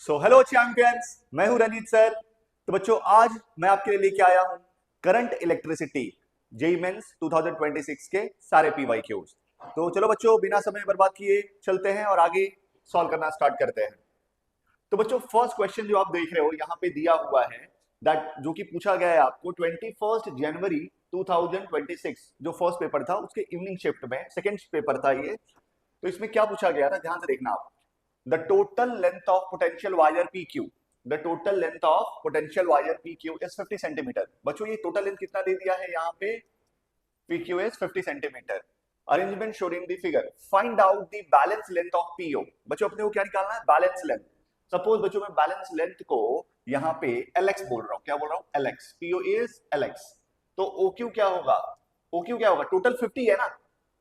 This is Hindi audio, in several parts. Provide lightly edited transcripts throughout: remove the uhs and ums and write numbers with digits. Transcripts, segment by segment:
सो हेलो चैंपियंस, मैं हूं रंजीत सर। तो बच्चों, आज मैं आपके लिए लेके आया हूं करंट इलेक्ट्रिसिटी जेईई मेंस 2026 के सारे पीवाईक्यूज। तो चलो बच्चों, बिना समय बर्बाद किए चलते हैं और आगे सॉल्व करना स्टार्ट करते हैं। तो बच्चों, फर्स्ट क्वेश्चन जो आप देख रहे हो यहाँ पे दिया हुआ है, दैट जो कि पूछा गया है आपको 21 जनवरी 2026, जो फर्स्ट पेपर था उसके इवनिंग शिफ्ट में सेकेंड पेपर था ये। तो इसमें क्या पूछा गया था, ध्यान से देखना आप। The total length of potential wire PQ, the total length of potential wire PQ is 50 centimetre. बच्चों, ये टोटल लेंथ कितना दे दिया है यहाँ पे? PQ is 50 centimetre. Arrangement showed in the figure. Find out the balance length of PO। बच्चों, अपने को क्या निकालना है? Balance length. सपोज बच्चों, मैं बैलेंस लेंथ को यहाँ पे LX बोल रहा हूँ। क्या बोल रहा हूँ? LX। PO is LX। तो OQ क्या होगा? OQ क्या होगा? टोटल 50 है ना।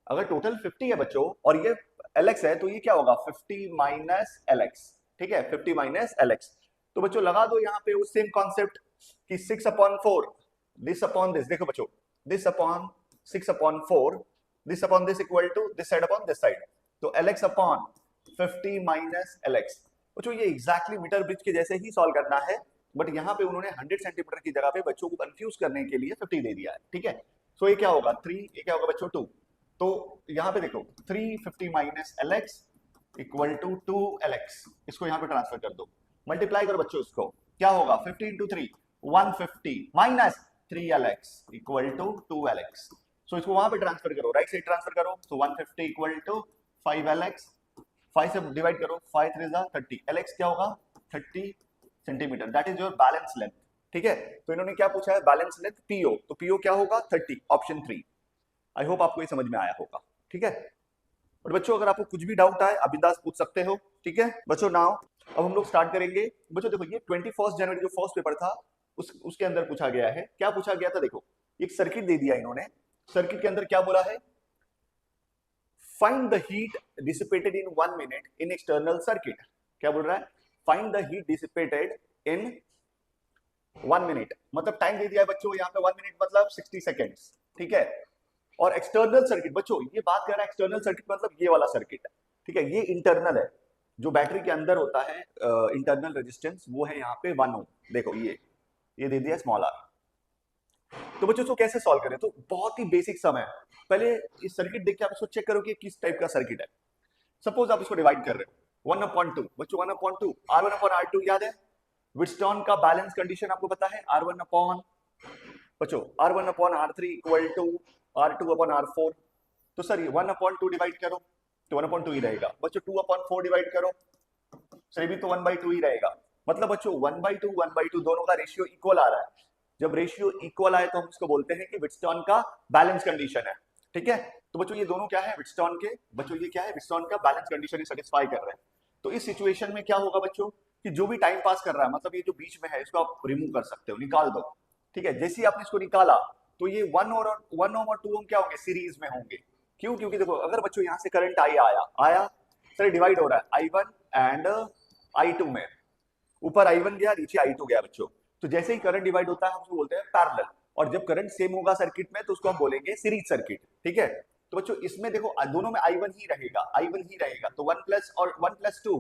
अगर टोटल 50 है बच्चों और ये LX है, तो ये क्या होगा? 50 माइनस LX। ठीक है, 50 माइनस LX। तो बच्चों लगा दो यहाँ पे वो सेम कॉन्सेप्ट कि 6/4 दिस अपॉन दिस। देखो बच्चों, this upon 6/4, this upon this equal to this side upon this side. तो LX अपॉन 50 माइनस LX। बच्चों, ये एग्जैक्टली मीटर ब्रिज के जैसे ही सॉल्व करना है, बट यहाँ पे उन्होंने 100 सेंटीमीटर की जगह पे बच्चों को कंफ्यूज करने के लिए 50 दे दिया है। ठीक है, सो ये क्या होगा? 3। ये क्या होगा बच्चों? 2। तो यहाँ पे देखो 350 minus LX equal to 2LX। इसको यहाँ पे ट्रांसफर कर दो, मल्टीप्लाई करो बच्चों इसको। क्या होगा? 50 into 3 150 minus 3LX equal to 2LX। So इसको वहां पे ट्रांसफर करो, राइट साइड ट्रांसफर करो। तो 150 इक्वल टू 5LX। 5 से डिवाइड करो, 5 3 30। LX क्या होगा? 30 centimetre. That is your balance length. ठीक है, तो इन्होंने क्या पूछा है? Balance length PO। तो PO क्या होगा? 30, ऑप्शन 3। आई होप आपको ये समझ में आया होगा। ठीक है, और बच्चों अगर आपको कुछ भी डाउट आए आप बिंदास पूछ सकते हो। ठीक है बच्चों, नाउ अब हम लोग स्टार्ट करेंगे। बच्चों देखो, ये 21 जनवरी जो फर्स्ट पेपर था उसके अंदर पूछा गया है। क्या पूछा गया था? देखो, एक सर्किट दे दिया इन्होंने। सर्किट के अंदर क्या बोला है? Find the heat dissipated in 1 minute in external circuit. क्या बोल रहा है? Find the heat dissipated in 1 minute. मतलब टाइम दे दिया है बच्चों यहाँ पे 1 मिनट मतलब 60 सेकेंड्स। ठीक है, और एक्सटर्नल सर्किट, बच्चों ये बात कर रहा है एक्सटर्नल सर्किट मतलब ये वाला सर्किट है। ठीक है, ये इंटरनल है। जो बैटरी के अंदर होता है इंटरनल रेजिस्टेंस, वो है यहाँ पे 1 ओम। देखो ये दे दिया स्मॉल आर। तो बच्चों इसको कैसे सॉल्व करें? तो बहुत ही बेसिक सम है। पहले इस सर्किट देख के आप इसको चेक करो कि किस टाइप का सर्किट है। सपोज आप इसको डिवाइड कर रहे हो 1/2। बच्चों 1/2 R1/R2 याद है? व्हिटस्टोन का बैलेंस कंडीशन आपको पता है। R1 अपॉन बच्चों R1/R3 इक्वल टू R2/R4। तो सर ये 1/2 डिवाइड करो तो 1/2 ही रहेगा। बच्चों 2/4 डिवाइड करो, सर ये भी तो 1/2 ही रहेगा। मतलब बच्चों 1/2 दोनों का रेशियो इक्वल आ रहा है। जब रेशियो इक्वल आए तो हम इसको बोलते हैं कि व्हिटस्टोन का बैलेंस कंडीशन है। ठीक है, तो बच्चों ये दोनों क्या है? व्हिटस्टोन के। बच्चों ये क्या है? व्हिटस्टोन का बैलेंस कंडीशन सेटिस्फाई कर रहे हैं। तो इस सिचुएशन में क्या होगा बच्चों कि जो भी टाइम पास कर रहा है, मतलब ये जो बीच में है, इसको आप रिमूव कर सकते हो, निकाल दो। ठीक है, जैसे ही आपने इसको निकाला तो ये 1 ओम और 2 ओम क्या होंगे? सीरीज में होंगे। क्यों? क्योंकि देखो अगर बच्चों यहाँ से करंट आया सर डिवाइड हो रहा है I1 एंड I2 में। ऊपर I1 गया, नीचे I2 गया बच्चों। तो जैसे ही करंट डिवाइड होता है हम उसको बोलते हैं पैरेलल। और जब करंट सेम होगा सर्किट में तो उसको हम बोलेंगे सीरीज सर्किट। ठीक है, तो बच्चों इसमें देखो दोनों में I1 ही रहेगा। तो 1 प्लस और 1 प्लस 2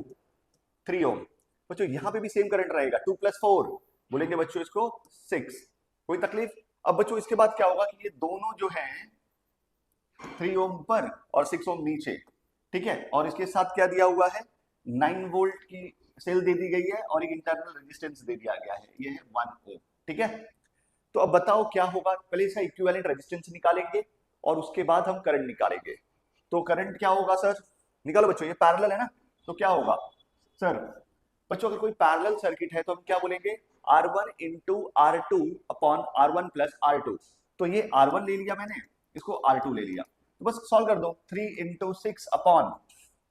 3 ओम। बच्चों यहाँ पे भी सेम करंट रहेगा। 2 प्लस 4 बोलेंगे बच्चों इसको 6। कोई तकलीफ? अब बच्चों इसके बाद क्या होगा कि ये दोनों जो है 3 ओम ऊपर और 6 ओम नीचे। ठीक है, और इसके साथ क्या दिया हुआ है? 9 वोल्ट की सेल दे दी गई है और एक इंटरनल रेजिस्टेंस दे दिया गया है, ये है 1 ओम। ठीक है, तो अब बताओ क्या होगा? पहले इसका इक्विवेलेंट रेजिस्टेंस निकालेंगे और उसके बाद हम करंट निकालेंगे। तो करंट क्या होगा सर? निकालो बच्चों, ये पैरेलल है ना, तो क्या होगा सर? बच्चों अगर कोई पैरेलल सर्किट है तो हम क्या बोलेंगे? R1 into R2 upon R1 plus R2। तो ये R1 ले लिया मैंने, इसको R2 ले लिया, तो बस सॉल्व कर दो। 3 into 6 upon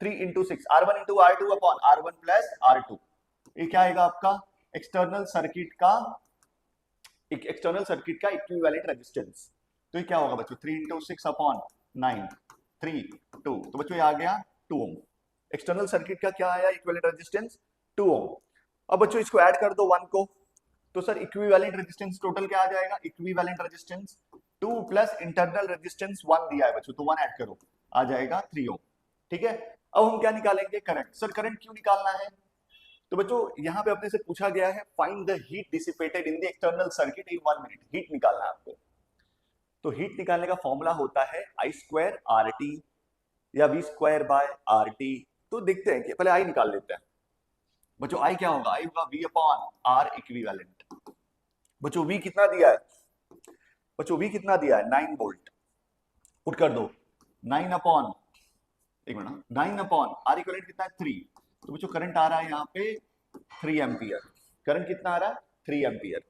3 into 6 R1 into R2 upon R1 plus R2। ये क्या आएगा आपका? एक्सटर्नल सर्किट का इक्विवेलेंट रेजिस्टेंस। तो ये क्या होगा बच्चों? 3 इंटू 6 अपॉन 9 3 2। तो बच्चों ये आ गया 2 ओम। एक्सटर्नल सर्किट का क्या आया इक्विवेलेंट रेजिस्टेंस? 2 ओम। अब बच्चों इसको ऐड कर दो 1 को, तो सर इक्विवेलेंट रेजिस्टेंस टोटल क्या आ जाएगा? Equivalent resistance 2 plus internal resistance 1 दिया है बच्चों, तो 1 ऐड करो, आ जाएगा 3 ओम। ठीक है, अब हम क्या निकालेंगे? करंट। सर करंट क्यों निकालना है? तो बच्चों यहाँ पे अपने से पूछा गया है find the heat dissipated in the external circuit in 1 minute. Heat निकालना है आपको। तो हीट निकालने का फॉर्मूला होता है आई स्क्वायर आर टी या V square by R T. तो देखते हैं कि पहले आई निकाल लेते हैं। बच्चों आई क्या होगा, आई होगा वी अपॉन आर इक्विवेलेंट। बच्चों वी कितना दिया है, बच्चों वी कितना दिया है 9 वोल्ट। पुट कर दो 9 अपॉन, एक मिनट, 9 अपॉन आर इक्विवेलेंट कितना है 3। तो बच्चों करंट आ रहा है यहाँ पे 3 एम्पियर। करंट कितना आ रहा है 3 एम्पियर।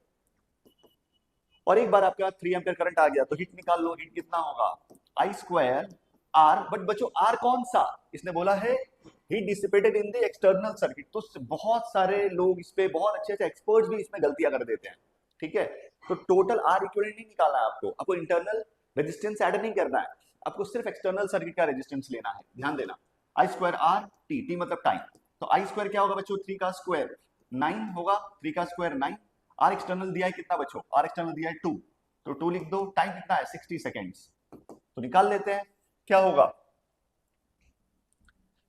और एक बार आपका 3 एम्पियर करंट आ गया तो हीट निकाल लो। हीट कितना होगा आई स्क्वायर आर, बट बच्चों आर कौन सा, इसने बोला है heat dissipated in the external circuit. तो बहुत सारे लोग इस पे बहुत अच्छे से एक्सपर्ट्स भी इसमें गलतियां कर देते हैं, ठीक है। तो टोटल आर इक्विवेलेंट नहीं निकालना है आपको, आपको इंटरनल रेजिस्टेंस ऐड नहीं करना है, आपको सिर्फ एक्सटर्नल सर्किट का रेजिस्टेंस लेना है। ध्यान देना, आई स्क्वायर आर टी, टी मतलब टाइम। तो आई स्क्वायर क्या होगा बच्चों 3 का स्क्वायर 9 होगा, 3 का स्क्वायर 9। आर एक्सटर्नल दिया है कितना बच्चों, आर एक्सटर्नल दिया है 2, तो 2 लिख दो। टाइम कितना है 60 सेकेंड्स। तो निकाल लेते हैं क्या होगा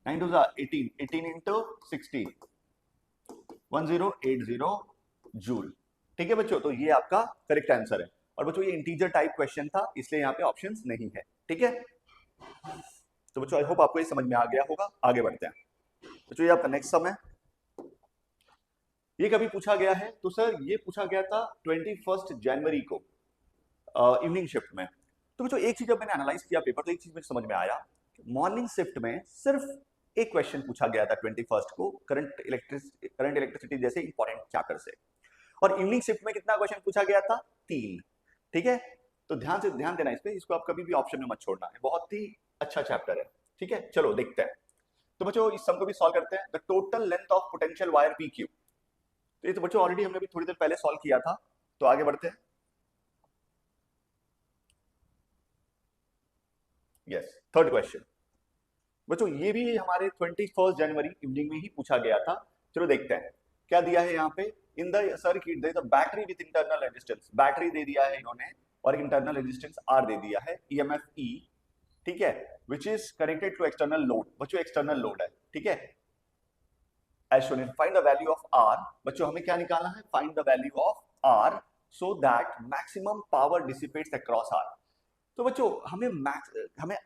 9 2 18, 18 इंटू 60 1080 जूल। ठीक है बच्चों, तो ये आपका करेक्ट आंसर है। और बच्चों ये इंटीजर टाइप क्वेश्चन था इसलिए यहाँ पे ऑप्शंस नहीं है, ठीक है। तो बच्चों आई होप आपको ये समझ में आ गया होगा। आगे बढ़ते हैं बच्चों, ये आपका नेक्स्ट सम है। ये कभी पूछा गया है, तो सर ये पूछा गया था 21 जनवरी को इवनिंग शिफ्ट में। तो बच्चों एक चीज जब मैंने एनालाइज किया पेपर तो एक चीज मुझे समझ में आया, मॉर्निंग शिफ्ट में सिर्फ एक क्वेश्चन पूछा गया था 21 को करंट इलेक्ट्रिसिटी जैसे इंपॉर्टेंट चैप्टर से, और इवनिंग शिफ्ट में कितना क्वेश्चन पूछा गया था 3, ठीक है। तो ध्यान देना इस पे, इसको आप कभी भी ऑप्शन में मत छोड़ना है, बहुत ही अच्छा चैप्टर है, ठीक है। चलो देखते हैं। तो बच्चों इस सम को भी सॉल्व करते हैं। The total length of potential wire P Q. तो ये तो बच्चों ऑलरेडी हमने भी थोड़ी देर पहले सॉल्व किया था, तो आगे बढ़ते हैं। यस, थर्ड क्वेश्चन बच्चों ये भी हमारे 21 जनवरी इवनिंग में ही पूछा गया था। चलो देखते हैं क्या दिया है यहाँ पे। In the circuit there is a battery with internal resistance. Battery दे दिया है इन्होंने और इंटरनल रेजिस्टेंस आर दे दिया है, ईएमएफ ई, ठीक है, which is connected to external load. बच्चों एक्सटर्नल लोड है, ठीक है। As shown in find the value of R। बच्चों हमें क्या निकालना है, find the value of R so that maximum power dissipates across R। तो बच्चों हमें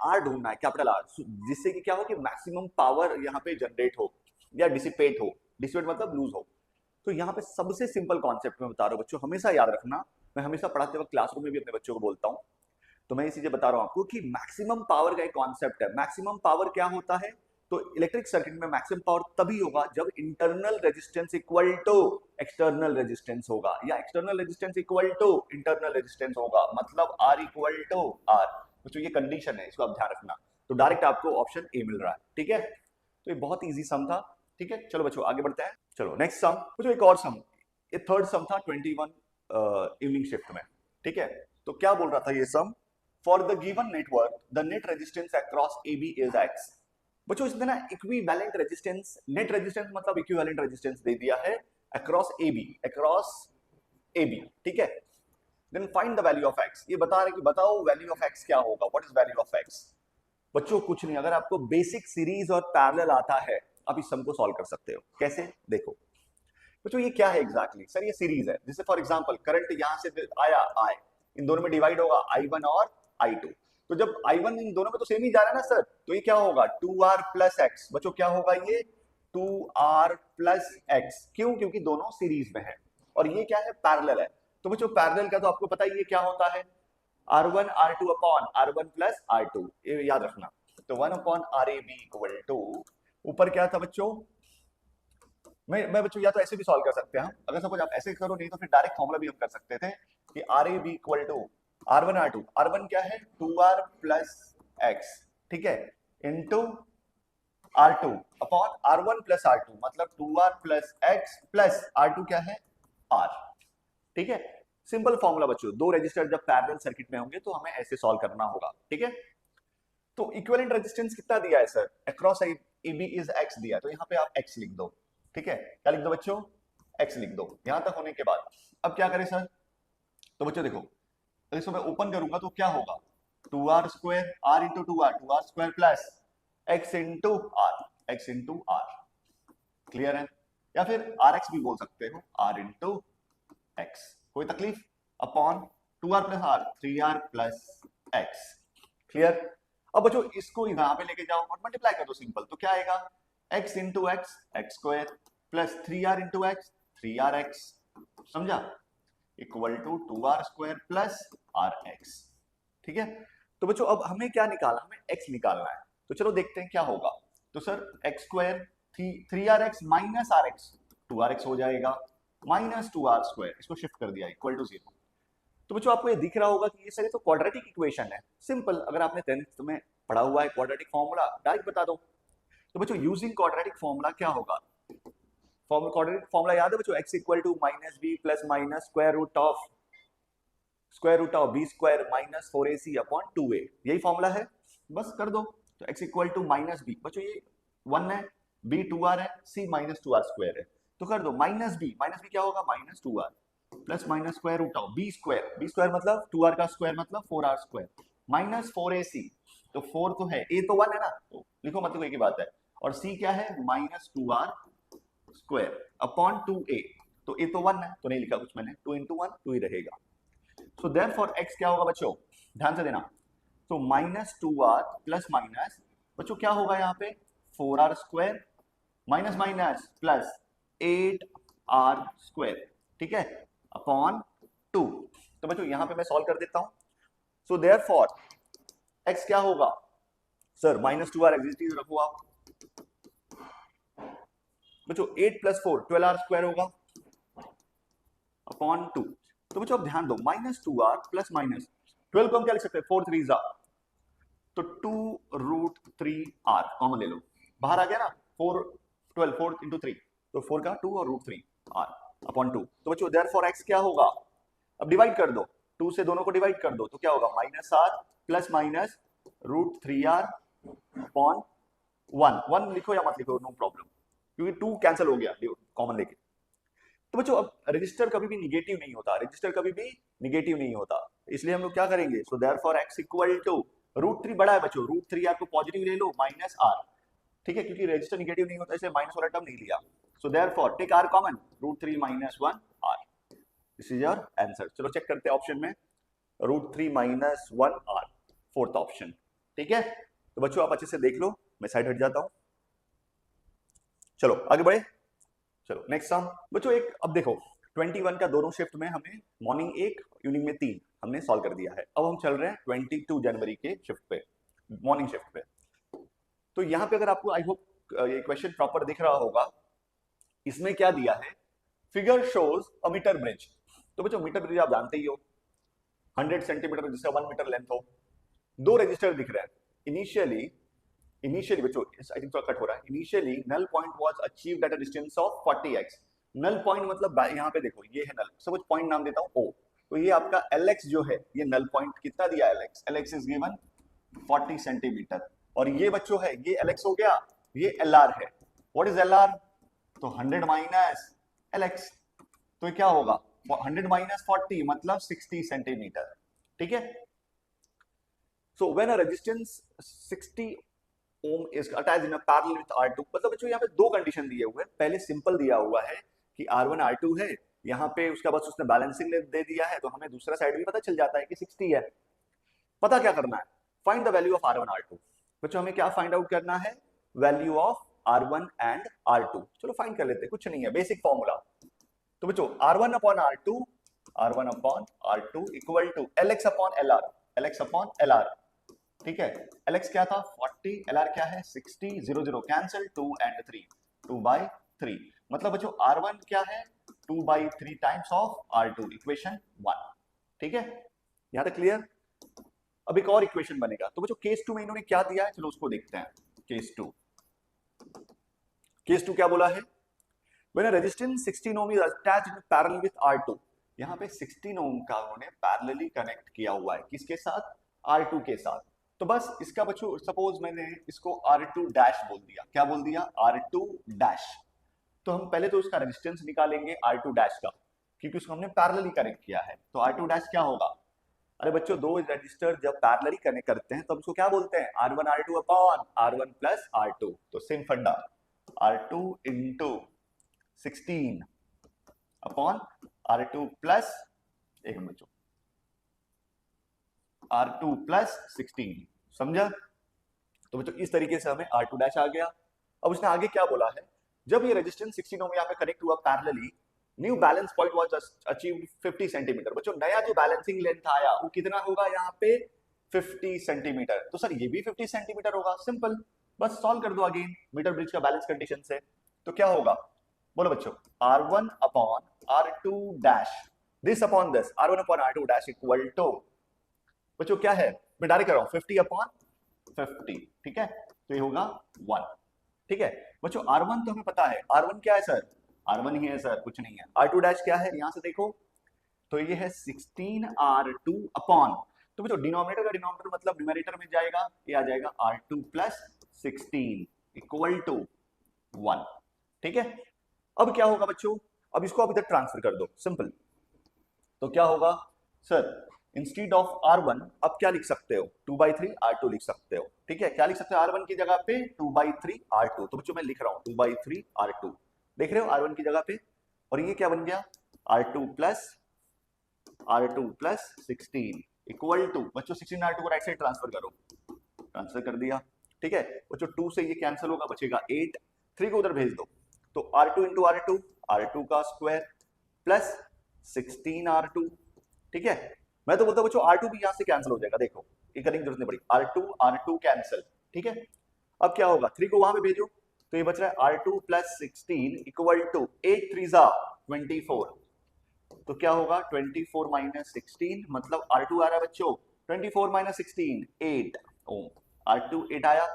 R ढूंढना है, कैपिटल R, जिससे कि क्या हो कि मैक्सिमम पावर यहाँ पे जनरेट हो या डिसिपेट हो। डिसिपेट मतलब लूज हो। तो यहाँ पे सबसे सिंपल कॉन्सेप्ट में बता रहा हूँ बच्चों, हमेशा याद रखना। मैं हमेशा पढ़ाते वक्त क्लासरूम में भी अपने बच्चों को बोलता हूँ, तो मैं ये चीजें बता रहा हूँ आपको कि मैक्सिमम पावर का एक कॉन्सेप्ट है। मैक्सिमम पावर क्या होता है, तो इलेक्ट्रिक सर्किट में मैक्सिमम पावर तभी होगा जब internal resistance equal to external resistance होगा, या external resistance equal to internal resistance होगा, मतलब आर इक्वल टू आर। तो ये कंडीशन है, इसको आप ध्यान रखना। तो डायरेक्ट आपको ऑप्शन ए मिल रहा है, ठीक है। तो ये बहुत इजी सम था, ठीक है। चलो बच्चों आगे बढ़ते हैं। चलो नेक्स्ट सम, बच्चों एक और सम, ये थर्ड सम था 21 इवनिंग शिफ्ट में, ठीक है। तो क्या बोल रहा था ये sum, for the given network the net resistance across A B is X. बच्चों इसमें ना इक्विवेलेंट रेजिस्टेंस, नेट रेजिस्टेंस मतलब इक्विवेलेंट रेजिस्टेंस दे दिया है अक्रॉस ए बी, ठीक है। Then find the value of X. ये बता रहे कि बताओ वैल्यू ऑफ एक्स क्या होगा, what is value of x. बच्चों कुछ नहीं, अगर आपको बेसिक सीरीज और पैरेलल आता है आप इस सम को सॉल्व कर सकते हो। कैसे, देखो बच्चों ये क्या है एग्जैक्टली, सर ये सीरीज है। जैसे फॉर एग्जांपल करंट यहां से आया आई, इन दोनों में डिवाइड होगा I1 और I2। तो जब I1 इन दोनों में तो सेम ही जा रहा है ना सर, तो ये क्या होगा 2R प्लस एक्स। बच्चों क्या होगा ये 2R प्लस एक्स, क्यों, क्योंकि दोनों सीरीज में है और ये क्या है पैरेलल है। तो बच्चों पैरेलल का तो आपको पता ही है क्या होता है, R1 R2 upon R1 plus R2, ये याद रखना। तो 1 अपॉन RAB इक्वल टू, ऊपर क्या था बच्चों, मैं बच्चों या तो ऐसे भी सॉल्व कर सकते हैं हम, अगर सपोज आप ऐसे करो, नहीं तो फिर डायरेक्ट फॉर्मूला भी हम कर सकते थे कि RAB equal to R1 R2, R1 क्या है 2R प्लस एक्स, ठीक है, into R2 upon R1 plus R2 मतलब 2R plus x plus R2 क्या है R, ठीक है। सिंपल फॉर्मूला बच्चों, दो रजिस्टर जब पैरेलल सर्किट में होंगे तो हमें ऐसे सॉल्व करना होगा, ठीक है। तो इक्विवेलेंट रेजिस्टेंस कितना दिया है sir, across AB is x दिया, तो यहाँ पे आप x लिख दो, ठीक है। क्या लिख दो बच्चों, x लिख दो। यहां तक होने के बाद अब क्या करें सर, तो बच्चों देखो इसको मैं ओपन करूंगा तो क्या होगा 2R square R into 2R square plus x into R, clear है। या फिर आर एक्स भी बोल सकते हो, आर इंटू एक्स, कोई तकलीफ, upon 2r plus R, 3r plus X. Clear? अब बच्चों इसको यहां पे लेके जाओ और मल्टीप्लाई कर दो, सिंपल। तो क्या आएगा, x into X, X square, plus 3r into X, 3r X, समझा, equal to 2r square plus R X. ठीक है? तो बच्चों अब हमें क्या निकालना, हमें x निकालना है। तो चलो देखते हैं क्या होगा। तो sir X square 3r X minus R X, 2r X हो जाएगा, माइनस 2r स्क्वायर, इसको शिफ्ट कर दिया, इक्वल टू 0। तो बच्चों आपको ये दिख रहा होगा कि ये सारी तो क्वाड्रेटिक इक्वेशन है, सिंपल। अगर आपने 10th में पढ़ा हुआ है क्वाड्रेटिक फॉर्मूला, डायरेक्ट बता दो। तो बच्चों यूजिंग क्वाड्रेटिक फॉर्मूला क्या होगा, क्वाड्रेटिक फॉर्मूला याद है बच्चों, x equal to minus B plus minus square root of B square minus 4ac upon 2a, यही फॉर्मूला है, बस कर दो। तो x equal to minus B, बच्चों ये 1 है, b 2r है, c माइनस 2r स्क्वायर है, तो कर दो माइनस बी क्या होगा, minus 2r plus minus square root of B square मतलब 2r का स्क्वायर मतलब 4r स्क्वायर माइनस 4ac, तो 4 तो है, a तो 1 है ना, तो लिखो मतलब एक ही बात है, और c क्या है, minus 2r square upon 2a, तो a तो 1 है तो नहीं लिखा कुछ मैंने, 2 इंटू 1 2 ही रहेगा। सो देयरफॉर x क्या होगा बच्चों, ध्यान से देना, तो माइनस 2r प्लस माइनस, बच्चों क्या होगा यहाँ पे, 4r square minus minus plus 8r square, ठीक है, अपॉन 2। तो बच्चों यहां पे मैं सॉल्व कर देता हूं। सो देयरफॉर x क्या होगा, सर माइनस 2r एग्जिस्टिंग रखो आप, बच्चों 8 प्लस 4 12r स्क्वायर होगा अपॉन 2। तो बच्चों अब ध्यान दो, माइनस 2r प्लस माइनस 12 को हम क्या लिख सकते हैं, 4 3 तो 2 रूट 3r कॉमन ले लो, बाहर आ गया ना, 4 12 4 इंटू 3, तो 4 का 2 और रूट 3r अपॉन 2। तो बच्चों देयरफॉर x क्या होगा, अब डिवाइड कर दो, 2 से दोनों को डिवाइड कर दो, तो क्या होगा, minus r plus minus root 3r upon 1 लिखो या मत लिखो, नो प्रॉब्लम, क्योंकि 2 कैंसिल हो गया कॉमन लेके। तो बच्चों अब रजिस्टर कभी भी निगेटिव नहीं होता, रजिस्टर कभी भी निगेटिव नहीं होता, इसलिए हम लोग क्या करेंगे, so therefore x equal to root 3 बड़ा है बच्चों, रूट 3r को पॉजिटिव ले लो माइनस r, ठीक है, क्योंकि रजिस्टर निगेटिव नहीं होता इसलिए माइनस वाला टर्म नहीं लिया। So therefore take r common, root 3 minus 1r, this is your answer. चलो चेक करते हैं ऑप्शन में, root 3 minus 1r, fourth option, ठीक है। तो बच्चों आप अच्छे से देख लो, मैं साइड हट जाता हूं, चलो आगे बढ़े, चलो नेक्स्ट सम। बच्चों एक अब देखो 21 का दोनों शिफ्ट में हमें मॉर्निंग 1 इवनिंग में 3 हमने सॉल्व कर दिया है। अब हम चल रहे हैं 22 जनवरी के शिफ्ट पे, मॉर्निंग शिफ्ट पे। तो यहाँ पे अगर आपको आई होप ये क्वेश्चन प्रॉपर दिख रहा होगा, इसमें क्या दिया है, figure shows a metre bridge. तो बच्चों मीटर ब्रिज आप जानते ही हो, 100 सेंटीमीटर जिसका 1 मीटर लेंथ हो, 2 रजिस्टर दिख रहे हैं। इनिशियली बच्चों आई थिंक थोड़ा कट हो रहा है, initially null point was achieved at a distance of 40x। नल पॉइंट मतलब यहाँ पे देखो ये है नल, सपोज पॉइंट नाम देता हूँ O, तो ये आपका LX जो है, ये नल पॉइंट कितना दिया LX इज गिवन 40 सेंटीमीटर, और ये बच्चों है ये LX हो गया, ये LR है। व्हाट इज LR, तो 100 माइनस LX, तो ये क्या होगा 100 माइनस 40 मतलब 60 सेंटीमीटर, ठीक है। So when a resistance 60 ohm is attached in a parallel with R2, मतलब बच्चों यहाँ पे दो कंडीशन दिए हुए हैं, पहले सिंपल दिया हुआ है कि R1 R2 है, यहाँ पे उसका बस उसने बैलेंसिंग दे दिया है, तो हमें दूसरा साइड भी पता चल जाता है कि 60 है। पता क्या करना है, find the value of R1 R2। बच्चों हमें क्या फाइंड आउट करना है, value of R1 and R2। चलो फाइंड कर लेते हैं, कुछ नहीं है, बेसिक फॉर्मूला। तो बच्चों R1 upon R2 equal to LX upon LR, ठीक है। LX क्या था 40, LR क्या है 60, 0 0 कैंसिल, 2 एंड 3, 2/3, मतलब बच्चों R1 क्या है 2/3 टाइम्स ऑफ R2, इक्वेशन 1, ठीक है, यहां तक क्लियर। अब एक और इक्वेशन बनेगा, तो बच्चों केस 2 में इन्होंने क्या दिया है, चलो उसको देखते हैं। केस 2 क्या बोला है, when a resistance 16 ohm is attached in parallel with R2, यहाँ पे 16 ohm का उन्होंने पैरेलली कनेक्ट किया हुआ है, किसके साथ, R2 के साथ। तो बस इसका बच्चों सपोज मैंने इसको R2 डैश बोल दिया, क्या बोल दिया R2 डैश, तो हम पहले तो उसका रेजिस्टेंस निकालेंगे R2 डैश का, क्योंकि उसको हमने पैरेलली कनेक्ट किया है। तो R2 डैश क्या होगा, अरे बच्चों दो रजिस्टर जब पैरेलली कनेक्ट करते हैं तो उसको क्या बोलते हैं, R1 R2 upon R1 plus R2, तो सेम फंडा, R2 into 16 upon R2 plus, एक मिनट बच्चों, R2 प्लस 16, समझा? तो बच्चों इस तरीके से हमें R2 डैश आ गया। अब उसने आगे क्या बोला है, जब ये रेजिस्टेंस 16 ओम यहाँ पे कनेक्ट हुआ parallelly, new balance point was achieved 50 centimetre. बच्चों नया जो बैलेंसिंग लेंथ आया वो कितना होगा यहाँ पे 50 सेंटीमीटर। तो सर ये भी 50 सेंटीमीटर होगा, सिंपल, बस सॉल्व कर दो अगेन मीटर ब्रिज का बैलेंस कंडीशन से। तो क्या होगा, बोलो बच्चों, R1 upon R2 dash, this upon this, R1 upon R2 dash equal to, बच्चों क्या है, मैं डायरेक्ट कर रहा हूं 50 अपॉन 50, ठीक है, तो ये होगा 1, ठीक है। बच्चों R1 तो हमें पता है, R1 क्या है सर, R1 ही है सर, कुछ नहीं है। R2 डैश क्या है, यहां से देखो, तो ये है 16R2 अपॉन, तो बच्चों डिनोमिनेटर का डिनोमिनेटर मतलब न्यूमरेटर में जाएगा, ये आ जाएगा R2 प्लस 16 इक्वल टू 1, ठीक है। अब क्या होगा बच्चों, अब इसको आप इधर ट्रांसफर कर दो, सिंपल। तो क्या होगा सर, इंस्टीड ऑफ R1 अब क्या लिख सकते हो, 2/3 R2 लिख सकते हो, ठीक है। क्या लिख सकते हो R1 की जगह पे 2/3 R2, तो बच्चों मैं लिख रहा हूं 2/3 R2, देख रहे हो R1 की जगह पे, और ये क्या बन गया R2 प्लस 16 इक्वल टू, बच्चों 16 R2 को राइट साइड ट्रांसफर करो, ट्रांसफर कर दिया, ठीक है। बच्चों 2 से ये कैंसिल होगा, बचेगा 8, 3 को उधर भेज दो, तो R2 इंटू R2 का स्क्वायर प्लस 16R2, ठीक है। मैं तो बोलता हूं बच्चों R2 भी यहां से कैंसिल हो जाएगा, देखो ये करने की जरूरत नहीं पड़ी, R2 कैंसिल, ठीक है। अब क्या होगा, 3 को वहां पे भेजो, तो ये बच रहा है R2 प्लस 16 इक्वल टू 8 3 24, तो क्या होगा 24 माइनस 16, मतलब R2 आ रहा है बच्चों 24 माइनस 16 8 ओम, R2 8 आया।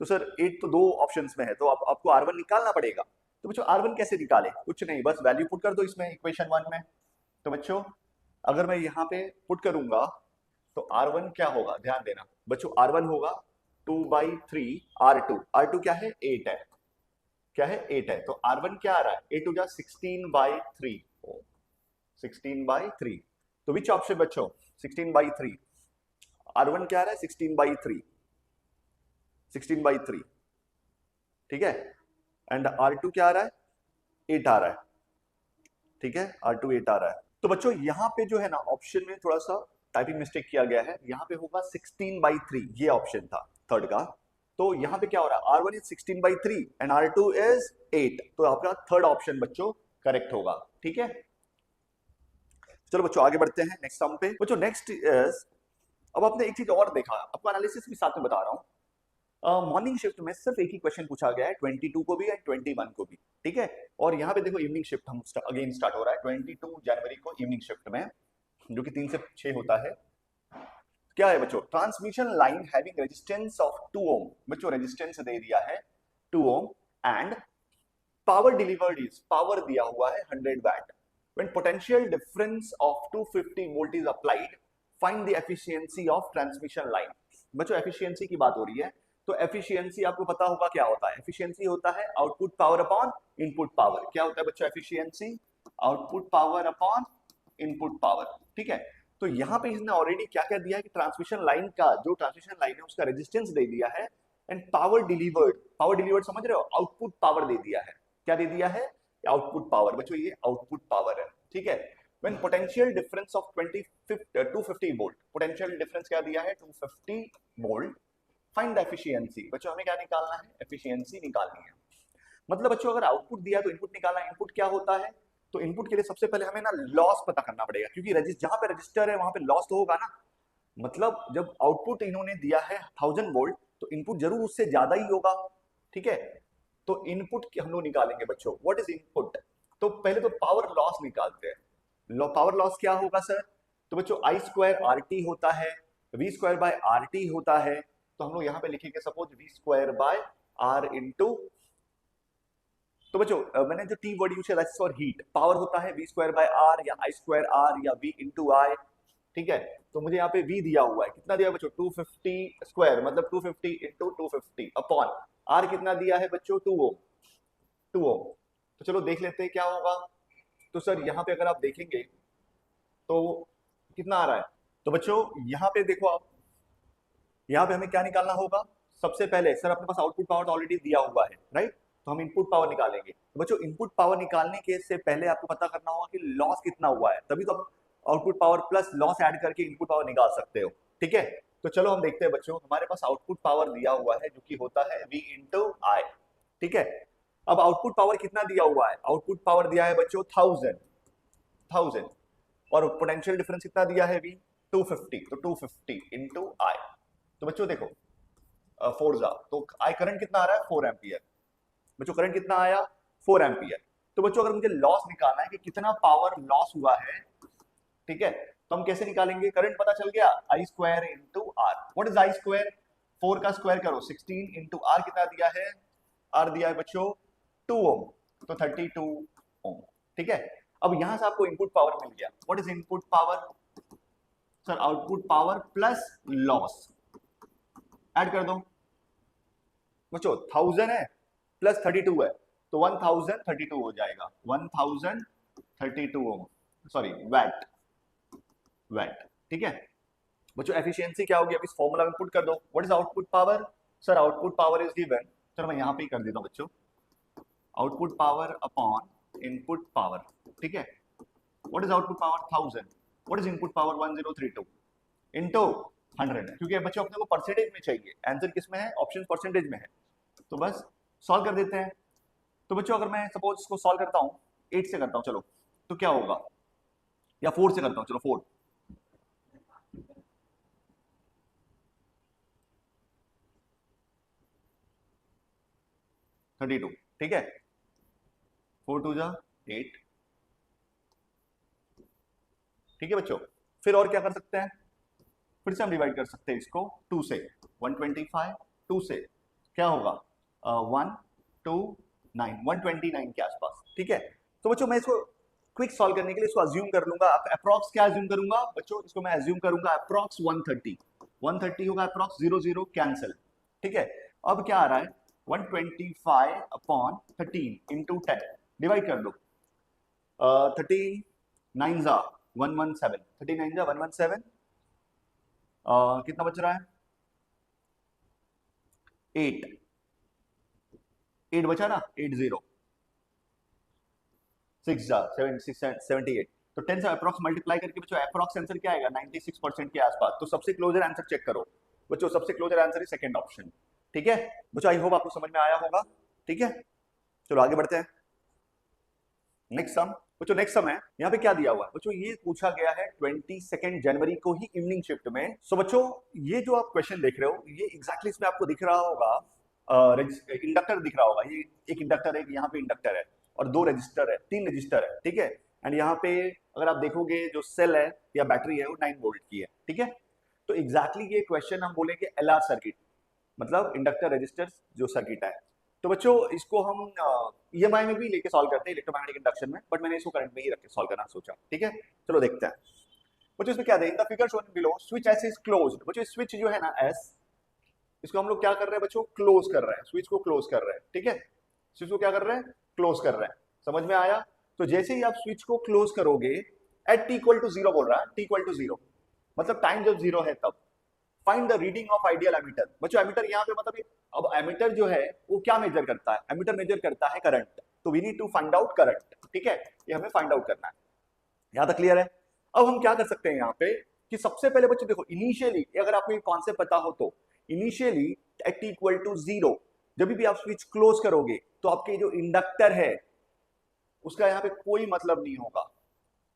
तो सर 8 तो दो ऑप्शंस में है, तो आपको R1 निकालना पड़ेगा। तो बच्चों R1 कैसे निकाले, कुछ नहीं, बस वैल्यू पुट कर दो इसमें इक्वेशन 1 में। तो बच्चों अगर मैं यहाँ पे पुट करूंगा तो R1 क्या होगा, ध्यान देना बच्चों, R1 होगा 2/3 R2 क्या है 8 है, क्या है 8 है, तो R1 क्या आ रहा है 8 हो 16/3, 16/3, तो विच ऑप्शन बच्चों 16/3, R1 क्या आ रहा है 16/3, 16/3, ठीक है, एंड R2 क्या आ रहा है 8 आ रहा है, ठीक है, R2 8 आ रहा है। तो बच्चों यहाँ पे जो है ना ऑप्शन में थोड़ा सा टाइपिंग मिस्टेक किया गया है, यहाँ पे होगा 16/3, ये ऑप्शन था थर्ड का, तो यहाँ पे क्या हो रहा है R1 is 16/3 and R2 is 8, तो आपका थर्ड ऑप्शन बच्चों करेक्ट होगा, ठीक है। चलो बच्चों आगे बढ़ते हैं नेक्स्ट सम पे। बच्चों नेक्स्ट इज, अब आपने एक चीज और देखा, आपको एनालिसिस भी साथ में बता रहा हूँ। मॉर्निंग शिफ्ट में सिर्फ एक ही क्वेश्चन पूछा गया है 22 को भी एंड 21 को भी, ठीक है। और यहाँ पे देखो इवनिंग शिफ्ट हम अगेन स्टार्ट हो रहा है 22 जनवरी को इवनिंग शिफ्ट में, जो कि 3 से 6 होता है। क्या है बच्चों, transmission line having resistance of 2 ohm, बच्चों रेजिस्टेंस दे दिया है 2 ohm and power delivered is, power दिया हुआ है 100 watt, when potential difference of 250 volt is applied, find the efficiency of transmission line. बच्चों एफिशिएंसी की बात हो रही है, तो एफिशिएंसी आपको पता होगा क्या होता है, एफिशिएंसी होता है output power upon input power. क्या होता है बच्चों efficiency, output power upon input power, ठीक है। तो यहाँ पे इसने ऑलरेडी क्या क्या दिया है कि ट्रांसमिशन लाइन का, जो ट्रांसमिशन लाइन है उसका रेजिस्टेंस दे दिया है एंड पावर डिलीवर्ड समझ रहे हो, आउटपुट पावर दे दिया है, क्या दे दिया है आउटपुट पावर, बच्चों ये आउटपुट पावर है, ठीक है। When potential difference of 250 volt, potential difference क्या दिया है 250 वोल्ट, फाइंड द एफिशिएंसी, बच्चों हमें क्या निकालना है एफिशिएंसी निकालनी है। मतलब बच्चों अगर आउटपुट दिया तो इनपुट निकालना, इनपुट क्या होता है, तो इनपुट के लिए सबसे पहले हमें ना लॉस पता करना पड़ेगा, क्योंकि जहां पे रजिस्टर है वहां पे लॉस तो होगा ना, मतलब जब आउटपुट इन्होंने दिया है 1000 वोल्ट तो इनपुट जरूर उससे ज्यादा ही होगा, ठीक है। तो इनपुट हम लोग निकालेंगे बच्चों, व्हाट इज इनपुट, तो पहले तो पावर लॉस निकालते हैं। पावर लॉस क्या होगा सर, तो बच्चों I2 RT होता है, V2/RT होता है, तो हम लोग यहाँ पे लिखेंगे सपोज V2/R इंटू, तो बच्चों मैंने जो T वर्ड यूज किया फॉर हीट, पावर होता है V2/R या I2R या V इंटू I, ठीक है। तो मुझे यहाँ पे V दिया हुआ है, कितना दिया बच्चों 250 स्क्वायर, मतलब 250 इंटू 250 अपॉन R कितना दिया है बच्चों 2 ओम, 2 ओम। तो चलो देख लेते हैं क्या होगा। तो सर यहाँ पे अगर आप देखेंगे तो कितना आ रहा है, तो बच्चों यहाँ पे देखो आप, यहाँ पे हमें क्या निकालना होगा, सबसे पहले सर अपने पास आउटपुट पावर ऑलरेडी दिया हुआ है राइट, तो हम इनपुट पावर निकालेंगे। तो बच्चों इनपुट पावर निकालने के से पहले आपको पता करना होगा कि लॉस कितना हुआ है, तभी तो हम output power plus loss add करके इनपुट पावर निकाल सकते हो। ठीक है, तो चलो हम देखते हैं बच्चों, हमारे पास आउटपुट पावर दिया हुआ है जो कि होता है V इंटू आई। ठीक है, अब आउटपुट पावर कितना दिया हुआ है, आउटपुट पावर दिया है बच्चों 1000 और पोटेंशियल डिफरेंस कितना दिया है V 250, तो 250 इंटू आई। तो बच्चों देखो 4 जा तो आई करंट कितना आ रहा है 4 एम्पियर। बच्चों करंट कितना आया 4 एम्पियर। तो बच्चों अगर मुझे लॉस निकालना है कि कितना पावर लॉस हुआ है, ठीक है, तो हम कैसे निकालेंगे, करंट पता चल गया I square into R. What is I square, 4 का स्क्वायर करो 16 इंटू आर कितना दिया है, आर दिया है बच्चों 2 ओम, तो 32 ओम। ठीक है, अब यहां से आपको इनपुट पावर मिल गया। What is input power sir, output power plus loss, add कर दो बच्चों, 1000 है प्लस 32 है तो 1032 हो जाएगा, 1032 ओम, सॉरी वैट, ठीक है बच्चों। एफिशिएंसी क्या होगी, अब इस फॉर्मूला में पुट कर दो। What is output power sir, output power is given, चलो मैं यहां पे ही कर देता हूं बच्चों, output power upon input power. ठीक है, what is output power 1000, what is input power 1032 into 100, क्योंकि बच्चों अपने को परसेंटेज में चाहिए, आंसर किस में है, ऑप्शन परसेंटेज में है, तो बस सॉल्व कर देते हैं। तो बच्चों अगर मैं सपोज इसको सॉल्व करता हूं 8 से करता हूं, चलो तो क्या होगा, या 4 से करता हूं, चलो 4 32, ठीक है, 4 2 जा 8। ठीक है बच्चों, फिर और क्या कर सकते हैं, फिर से हम डिवाइड कर सकते हैं इसको 2 से, 125 2 से क्या होगा 129, 129 के आसपास। ठीक है, तो बच्चों मैं इसको क्विक सॉल्व करने के लिए इसको अज्यूम कर लूंगा, अप्रॉक्स क्या अज्यूम करूंगा बच्चों, इसको मैं अज्यूम करूंगा अप्रॉक्स 130 होगा, अप्रॉक्स 0 0 कैंसिल। ठीक है, अब क्या आ रहा है 125 अपॉन 13 इंटू 10, डिवाइड कर दो, 13 9 जा 117, 13 9 जा 117, कितना बच रहा है 8 बचा ना, 80 6 जा 78, तो 10 से अप्रॉक्स मल्टीप्लाई करके बच्चों अप्रॉक्स आंसर क्या आएगा 96% के आसपास। तो सबसे क्लोजर आंसर चेक करो बच्चों, सबसे closer answer is second option. ठीक है बच्चों, आई होप आपको समझ में आया होगा। ठीक है, चलो आगे बढ़ते हैं, नेक्स्ट सम बच्चों, नेक्स्ट सम है, यहाँ पे क्या दिया हुआ है बच्चों, ये पूछा गया है 22 जनवरी को ही इवनिंग शिफ्ट में। सो बच्चों ये जो आप क्वेश्चन देख रहे हो, ये एग्जैक्टली इसमें आपको दिख रहा होगा, इंडक्टर दिख रहा होगा, ये एक इंडक्टर है, यहाँ पे इंडक्टर है और 2 रजिस्टर है, 3 रजिस्टर है। ठीक है, एंड यहाँ पे अगर आप देखोगे जो सेल है या बैटरी है वो 9 वोल्ट की है। ठीक है, तो एग्जैक्टली ये क्वेश्चन हम बोलेंगे एलआर सर्किट, मतलब इंडक्टर रजिस्टर जो सर्किट है। तो बच्चों इसको हम ईएमआई में भी लेके सॉल्व करते हैं, इलेक्ट्रोमैग्नेटिक इंडक्शन में, बट मैंने इसको करंट में ही रख के सॉल्व करना सोचा। ठीक है, चलो देखते हैं बच्चों इसमें क्या है, इन the figure shown below switch S is closed. बच्चों स्विच जो है ना एस, इसको हम लोग क्या कर रहे हैं बच्चों, क्लोज कर रहे हैं, स्विच को क्लोज कर रहे हैं। ठीक है, स्विच को क्या कर रहे हैं, क्लोज कर रहे हैं, समझ में आया। तो जैसे ही आप स्विच को क्लोज करोगे एट t इक्वल टू 0 बोल रहा है, t इक्वल टू 0 मतलब टाइम जब 0 है तब find the reading of ideal ammeter. बच्चों एमीटर यहाँ पे मतलब अब एमीटर जो है वो क्या मेजर करता है, एमीटर मेजर करता है करंट, तो we need to find out current. ठीक है, ये हमें फाइंड आउट करना है, यहां तक क्लियर है। अब हम क्या कर सकते हैं यहाँ पे कि सबसे पहले बच्चों देखो, इनिशियली अगर आपको ये कॉन्सेप्ट पता हो तो initially at t equal to 0 जब भी आप स्विच क्लोज करोगे तो आपके जो इंडक्टर है उसका यहाँ पे कोई मतलब नहीं होगा।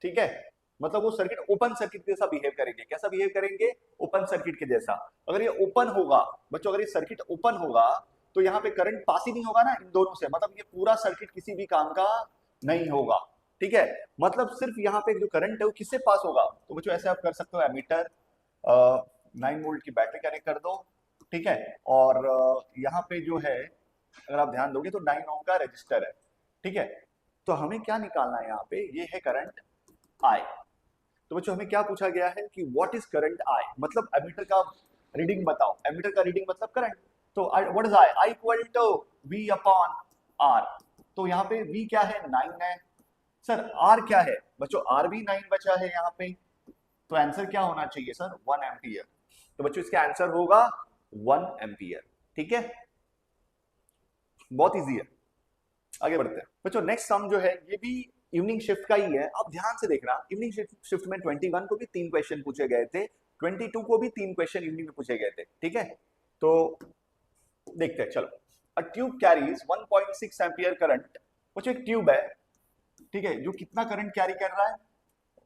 ठीक है, मतलब वो सर्किट ओपन सर्किट के जैसा बिहेव करेंगे, कैसा बिहेव करेंगे, ओपन सर्किट के जैसा। अगर ये ओपन होगा बच्चों, अगर ये सर्किट ओपन होगा तो यहाँ पे करंट पास ही नहीं होगा ना इन दोनों से, मतलब ये पूरा सर्किट किसी भी काम का नहीं होगा। ठीक है, मतलब सिर्फ यहाँ पे जो करंट है वो किससे पास होगा, तो बच्चों ऐसे आप कर सकते हो, एमीटर 9 वोल्ट की बैटरी कनेक्ट कर दो। ठीक है, और यहाँ पे जो है अगर आप ध्यान दोगे तो 9 ओम का रजिस्टर है। ठीक है, तो हमें क्या निकालना है यहाँ पे, ये है करंट आई। तो बच्चों हमें क्या पूछा गया है कि व्हाट इज करंट आई, मतलब एमीटर का रीडिंग बताओ, एमीटर का रीडिंग मतलब करंट। तो what is I, I equal to V upon R. तो यहाँ पे वी क्या है 9 है, सर आर क्या है बच्चों, आर भी 9 बचा है यहाँ पे, तो आंसर क्या होना चाहिए सर 1 एम्पियर। तो बच्चों इसका आंसर होगा 1 एम्पियर। ठीक है, बहुत इजी है, आगे बढ़ते हैं बच्चों। नेक्स्ट सम जो है ये भी इवनिंग शिफ्ट का ही है। आप ध्यान से देखना, इवनिंग शिफ्ट में 21 को भी 3 क्वेश्चन पूछे गए थे, 22 को भी 3 क्वेश्चन इवनिंग में पूछे गए थे, ठीक है। तो देखते हैं, चलो। A tube carries 1.6 ampere current. बच्चों एक ट्यूब है, ठीक है, जो कितना करंट कैरी कर रहा है,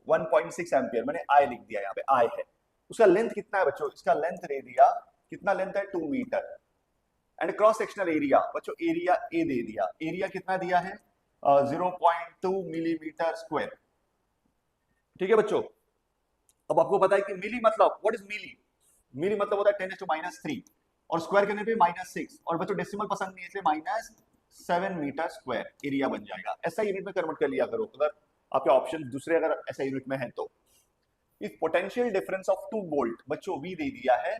1.6 एम्पियर। मैंने आई लिख दिया, यहाँ पे आई है। उसका लेंथ कितना है बच्चों, इसका लेंथ दे दिया, कितना लेंथ है, 2 मीटर। एंड क्रॉस सेक्शनल एरिया बच्चों, एरिया ए दे दिया, एरिया कितना दिया है, 0.2 मिलीमीटर स्क्वायर, ठीक है बच्चों। अब आपको पता है कि मिली मतलब व्हाट इज मिली, मिली मतलब होता है 10⁻³ और स्क्वायर करने पे -6, और बच्चों डेसिमल पसंद नहीं है इसलिए -7 मीटर स्क्वायर एरिया बन जाएगा। ऐसा यूनिट में कन्वर्ट कर लिया करो अगर आपके ऑप्शन दूसरे अगर ऐसा यूनिट में है तो। If potential difference of 2 volt, बच्चों V दे दिया है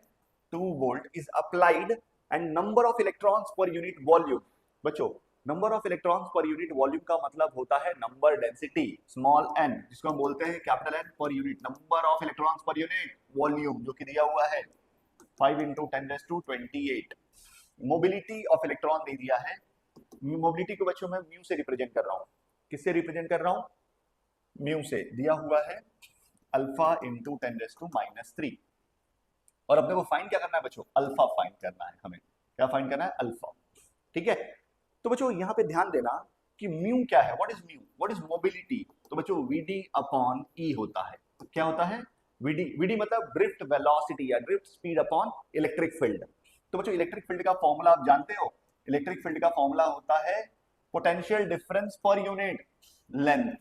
2 volt, is applied and number of electrons per unit volume. बच्चों number of electrons per unit volume का मतलब होता है नंबर डेंसिटी स्मॉल n, जिसको हम बोलते हैं capital N per unit. Number of electrons per unit volume जो कि दिया हुआ है 5 × 10⁻28। मोबिलिटी ऑफ इलेक्ट्रॉन दे दिया है, मोबिलिटी को बच्चों मैं म्यू से रिप्रेजेंट कर रहा हूं। किससे रिप्रेजेंट कर रहा हूं, म्यू से। दिया हुआ है अल्फा × 10⁻³ और अपने को फाइंड क्या करना है बच्चों, अल्फा फाइंड करना है हमें। क्या फाइंड करना है, अल्फा, ठीक है। तो बच्चों यहाँ पे ध्यान देना कि म्यू क्या है, what is mu, what is mobility. तो बच्चों VD/E होता है। क्या होता है, VD मतलब ड्रिफ्ट वेलोसिटी या drift speed upon electric field. तो बच्चों इलेक्ट्रिक फील्ड का फॉर्मूला आप जानते हो, इलेक्ट्रिक फील्ड का फॉर्मूला होता है potential difference per unit length,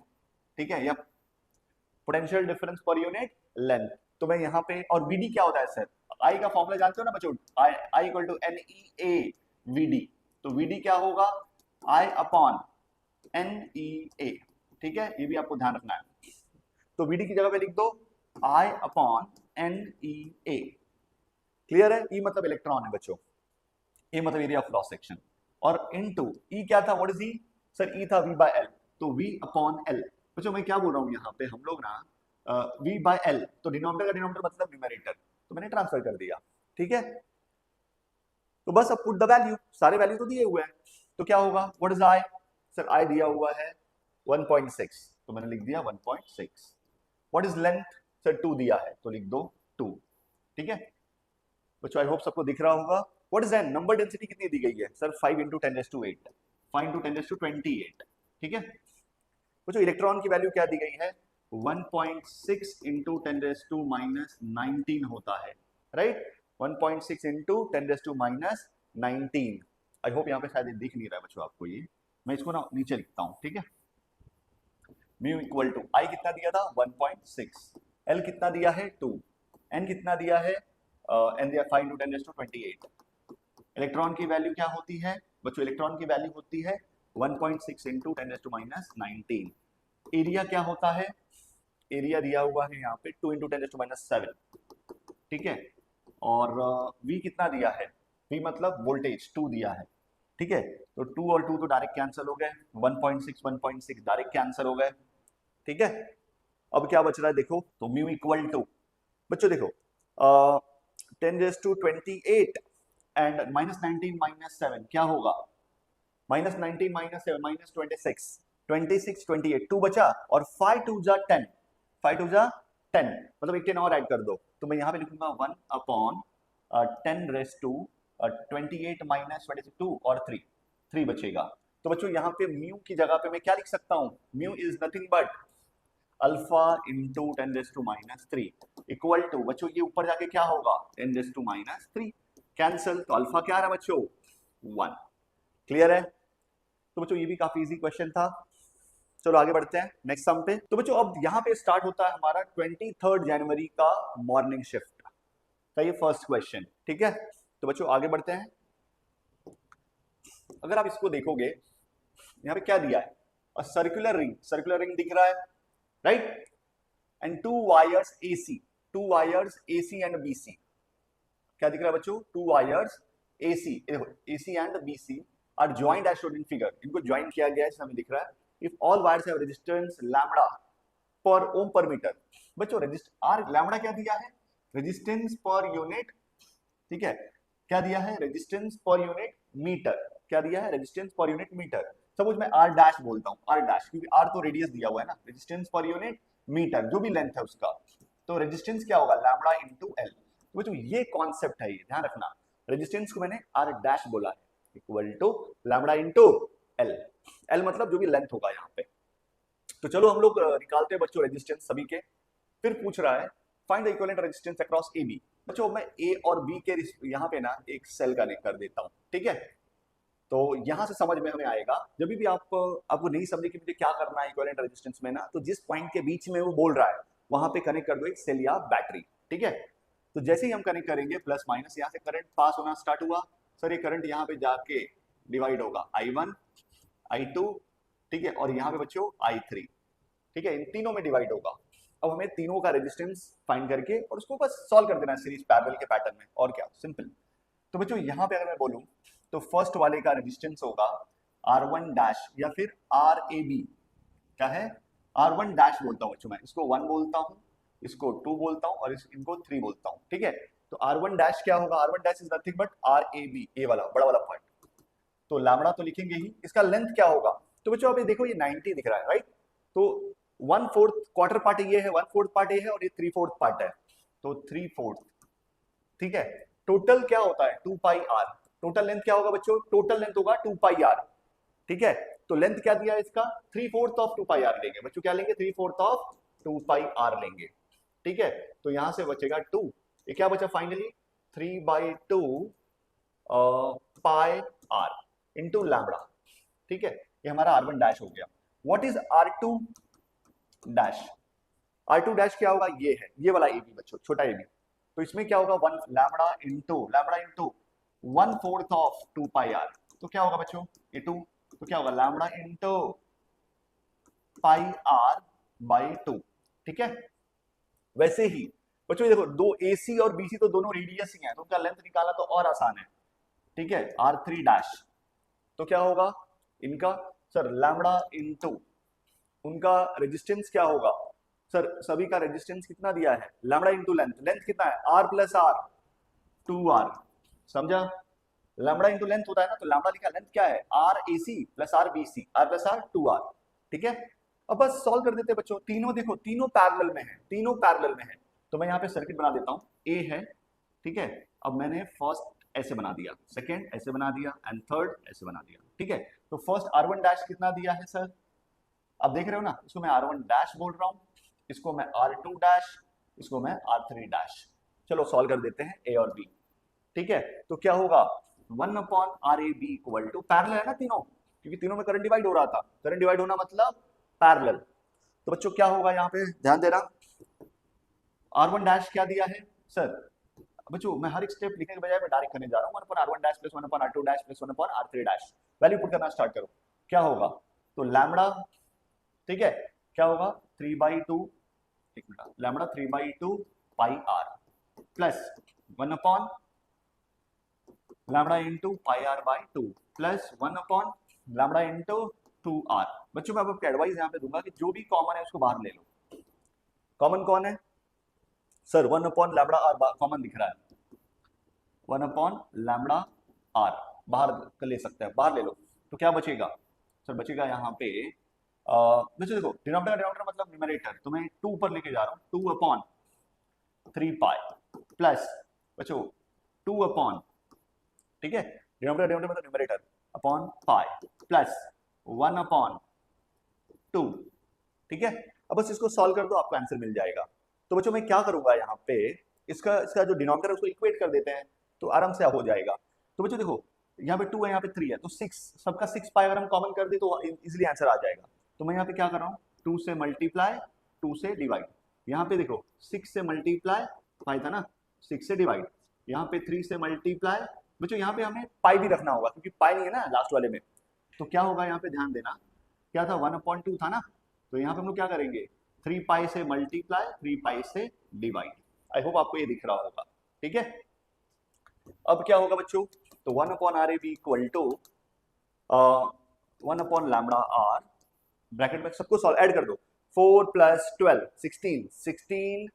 ठीक है, या potential difference per unit length. तो मैं यहाँ पे, और VD क्या होता है सर, I का फॉर्मूला जानते हो ना बच्चों, I = NEA VD। तो VD क्या होगा, I/NEA, ठीक है, ये भी आपको ध्यान रखना है। तो VD की जगह पे लिख दो I/NEA, क्लियर है। E मतलब इलेक्ट्रॉन है बच्चों, E मतलब एरिया ऑफ क्रॉस सेक्शन, और इनटू E क्या था, what is E sir, E था V/L, तो V/L। बच्चों मैं क्या बोल रहा हूँ यहाँ पे, हम लोग ना V/L, तो डिनोमिनेटर का डिनोमिनेटर मतलब न्यूमरेटर, तो मैंने ट्रांसफर कर दिया, ठीक है। तो बस अब पुट द वैल्यू, सारे वैल्यू तो दिए हुए हैं, तो क्या होगा, what is I sir, I दिया हुआ है 1.6, तो मैंने लिख दिया 1.6। व्हाट इज लेंथ सर, 2 दिया है, तो लिख दो 2, ठीक है बच्चों। आई होप सबको दिख रहा होगा। What is an, number density कितनी दी गई है सर, 5 × 10⁻8, 5 × 10⁻28, ठीक है बच्चों। इलेक्ट्रॉन की वैल्यू क्या दी गई है, 1.6 × 10⁻19 होता है, राइट, 1.6 × 10⁻19। आई होप यहाँ पे शायद दिख नहीं रहा है बच्चों आपको ये, मैं इसको ना नीचे लिखता हूँ, ठीक है। म्यू इक्वल टू I कितना दिया था 1.6, L कितना दिया है 2, N कितना दिया है N दिया 5 × 10⁻28। इलेक्ट्रॉन की वैल्यू क्या होती है बच्चों, इलेक्ट्रॉन की वैल्यू होती है 1.6 × 10⁻19। एरिया क्या होता है, एरिया दिया हुआ है यहाँ पे 2 × 10⁻7, ठीक है। और V कितना दिया है, V मतलब वोल्टेज 2 दिया है, ठीक है। तो 2 और 2 तो डायरेक्ट कैंसिल हो गए, 1.6 डायरेक्ट कैंसिल हो गए, ठीक है। अब क्या बच रहा है देखो, तो म्यू इक्वल टू बच्चों देखो 10⁻28 एंड -19 - 7 क्या होगा, -19 - 7 -26, 26 28, 2 बचा, और 5 × 2 = 10, 5 × 2 = 10, मतलब एक 10 और ऐड कर दो, तो मैं यहाँ पे लिखूंगा 1/10⁻28 - 2 और 3 बचेगा। तो बच्चों यहाँ पे म्यू की जगह पे मैं क्या लिख सकता हूँ, mu is nothing but alpha × 10⁻³ equal to बच्चों, ये ऊपर जाके क्या होगा 10⁻³ कैंसिल, तो अल्फा क्या आ रहा है बच्चों 1, क्लियर है। तो बच्चों ये भी काफी इजी क्वेश्चन था। चलो आगे बढ़ते हैं नेक्स्ट सम पे। तो बच्चों अब यहाँ पे स्टार्ट होता है हमारा 23 जनवरी का मॉर्निंग शिफ्ट का ये फर्स्ट क्वेश्चन, ठीक है। तो बच्चों आगे बढ़ते हैं। अगर आप इसको देखोगे यहाँ पे क्या दिया है, सर्कुलर रिंग दिख रहा है, right, and 2 wires AC and BC। क्या दिख रहा है बच्चों, 2 wires AC and BC are joint as shown in figure. इनको ज्वाइन किया गया है, हमें दिख रहा है। If all wires have resistance lambda per ohm पर मीटर। बच्चों लैम्बडा क्या दिया है, रेजिस्टेंस पर यूनिट, ठीक है, क्या दिया है, रेजिस्टेंस पर यूनिट मीटर। क्या दिया है, resistance per unit metre. Suppose मैं आर डैश बोलता हूँ, आर डैश, क्योंकि आर तो रेडियस दिया हुआ है ना, रेजिस्टेंस पर यूनिट मीटर जो भी लेंथ है उसका, तो रेजिस्टेंस क्या होगा, लैम्बडा इंटू एल। तो ये कॉन्सेप्ट है, ये ध्यान रखना, रेजिस्टेंस को मैंने आर डैश बोला है, equal to lambda into L. L मतलब जो भी लेंथ होगा यहाँ पे। तो चलो हम लोग निकालते हैं बच्चों रेजिस्टेंस सभी के। फिर पूछ रहा है find the equivalent resistance across A B. बच्चों मैं ए और बी के यहाँ पे ना एक सेल कनेक्ट कर देता हूँ, ठीक है। तो यहां से समझ में हमें आएगा, जब भी आपको नहीं समझे कि मुझे क्या करना है इक्विवेलेंट रेजिस्टेंस में ना, तो जिस पॉइंट के बीच में वो बोल रहा है वहां पे कनेक्ट कर दो एक सेल या बैटरी, ठीक है। तो जैसे ही हम कनेक्ट करेंगे प्लस माइनस यहाँ से करंट पास होना स्टार्ट हुआ, सर ये करंट यहाँ पे जाके डिवाइड होगा I1 I2, ठीक है, और यहाँ पे बच्चों I3, ठीक है, इन तीनों में डिवाइड होगा। अब हमें तीनों का रेजिस्टेंस फाइंड करके और उसको बस सॉल्व कर देना है सीरीज पैरेलल के पैटर्न में, और क्या, सिंपल। तो बच्चों यहाँ पे अगर मैं बोलूं तो फर्स्ट वाले का रेजिस्टेंस होगा R1 डैश या फिर RAB, क्या है, R1 डैश बोलता हूँ बच्चों मैं, इसको 1 बोलता हूँ, इसको 2 बोलता हूँ और इनको 3 बोलता हूँ, ठीक है। तो R1 डैश क्या होगा, R1 dash is nothing but RAB, ए वाला बड़ा वाला पॉइंट। तो लैम्बडा तो लिखेंगे ही, इसका लेंथ क्या होगा, तो बच्चों अभी देखो ये 90 दिख रहा है, राइट। तो 1/4 क्वार्टर पार्ट ये है, 1/4 पार्ट ये है और ये 3/4 पार्ट है, तो 3/4, ठीक है। टोटल क्या होता है 2 पाई आर, टोटल लेंथ क्या होगा बच्चों, टोटल लेंथ होगा 2 पाई आर, ठीक है। तो लेंथ क्या दिया है इसका, 3/4 ऑफ 2 पाई आर लेंगे बच्चों, क्या लेंगे 3/4 ऑफ 2 पाई आर लेंगे, ठीक है। तो यहां से बचेगा 2, ये क्या बचा finally 3/2 pi R into lambda, ठीक है। ये हमारा R1 डैश हो गया। What is R2 dash, R2 dash क्या होगा, ये है, ये वाला AB बच्चों, छोटा AB। तो इसमें क्या होगा 1 lambda into 1/4 of 2 pi R, तो क्या होगा बच्चों ये 2, तो क्या होगा lambda into pi R by 2, ठीक है। वैसे ही बच्चों देखो दो AC और BC तो दोनों रेडियस ही हैं, तो उनका लेंथ निकालना तो और आसान है, ठीक है। R3 डैश तो क्या होगा इनका, सर लैम्बडा इंटू उनका रेजिस्टेंस क्या होगा, सर सभी का रेजिस्टेंस कितना दिया है, लैम्बडा इंटू लेंथ, लेंथ कितना है R प्लस R 2R, समझा। लैम्बडा इंटू लेंथ होता है ना, तो लैम्बडा लिखा, लेंथ क्या है RAC plus RBC, R plus R 2R, ठीक है। अब बस सॉल्व कर देते हैं बच्चों, तीनों देखो तीनों पैरेलल में है, तीनों पैरेलल में है। तो मैं यहाँ पे सर्किट बना देता हूँ, A है, ठीक है। अब मैंने फर्स्ट ऐसे बना दिया, सेकेंड ऐसे बना दिया एंड थर्ड ऐसे बना दिया, ठीक है। तो फर्स्ट R1 डैश कितना दिया है सर, अब देख रहे हो ना, इसको मैं R1 डैश बोल रहा हूँ, इसको मैं R2 डैश, इसको मैं R3 डैश। चलो सॉल्व कर देते हैं A और B, ठीक है। तो क्या होगा 1/RAB इक्वल टू, पैरेलल है ना तीनों, क्योंकि तीनों में करंट डिवाइड हो रहा था, करंट डिवाइड होना मतलब पैरेलल। तो बच्चों क्या होगा यहाँ पे ध्यान देना, R1 डैश क्या दिया है सर, बच्चों मैं हर एक स्टेप लिखने के बजाय मैं डायरेक्ट करने जा रहा हूँ, 1/R1 dash plus 1/R2 dash plus 1/R3 dash, value put करना स्टार्ट करो, क्या होगा, तो लैम्बडा, ठीक है, क्या होगा 3/2, एक minute, lambda 3/2 pi R plus 1 lambda into pi R by 2 plus 1 lambda into 2R। बच्चों मैं आपको एडवाइस यहाँ पे दूंगा कि जो भी कॉमन है उसको बाहर ले लो। कॉमन कौन है सर, 1 लैम्बडा आर कॉमन दिख रहा है, 1 लैम्बडा आर बाहर ले सकते हैं, बाहर ले लो। तो क्या बचेगा सर, बचेगा यहाँ पे बच्चों देखो डिनोमिनेटर मतलब न्यूमरेटर, तो मैं 2 ऊपर लेके जा रहा हूँ, 2/3 पाई प्लस बच्चों 2 ठीक है, डिनोमिनेटर मतलब न्यूमरेटर अपॉन पाई प्लस 1/2, ठीक है। अब बस इसको सॉल्व कर दो, आपको आंसर मिल जाएगा। तो बच्चों मैं क्या करूंगा यहाँ पे, इसका जो डिनोमिनेटर है उसको इक्वेट कर देते हैं, तो आराम से हो जाएगा। तो बच्चों देखो यहाँ पे 2 है, यहाँ पे 3 है, तो 6, सबका 6 पाई अगर हम कॉमन कर दे तो इजीली आंसर आ जाएगा। तो मैं यहाँ पे क्या कर रहा हूँ, 2 से मल्टीप्लाई 2 से डिवाइड, यहाँ पे देखो 6 से मल्टीप्लाई पाई था ना, 6 से डिवाइड, यहाँ पे 3 से मल्टीप्लाई, बच्चों यहाँ पे हमें पाई भी रखना होगा क्योंकि पाई नहीं है ना लास्ट वाले में। तो क्या होगा यहाँ पे ध्यान देना, क्या था 1/2 था ना, तो यहाँ पे हम लोग क्या करेंगे 3 पाई से मल्टीप्लाई 3 पाई से डिवाइड। आई होप आपको ये दिख रहा होगा, ठीक है। अब क्या होगा बच्चों, तो 1/RAB equal to 1 lambda R, bracket में सबको सॉल्व ऐड कर दो, 4 प्लस 12 16 16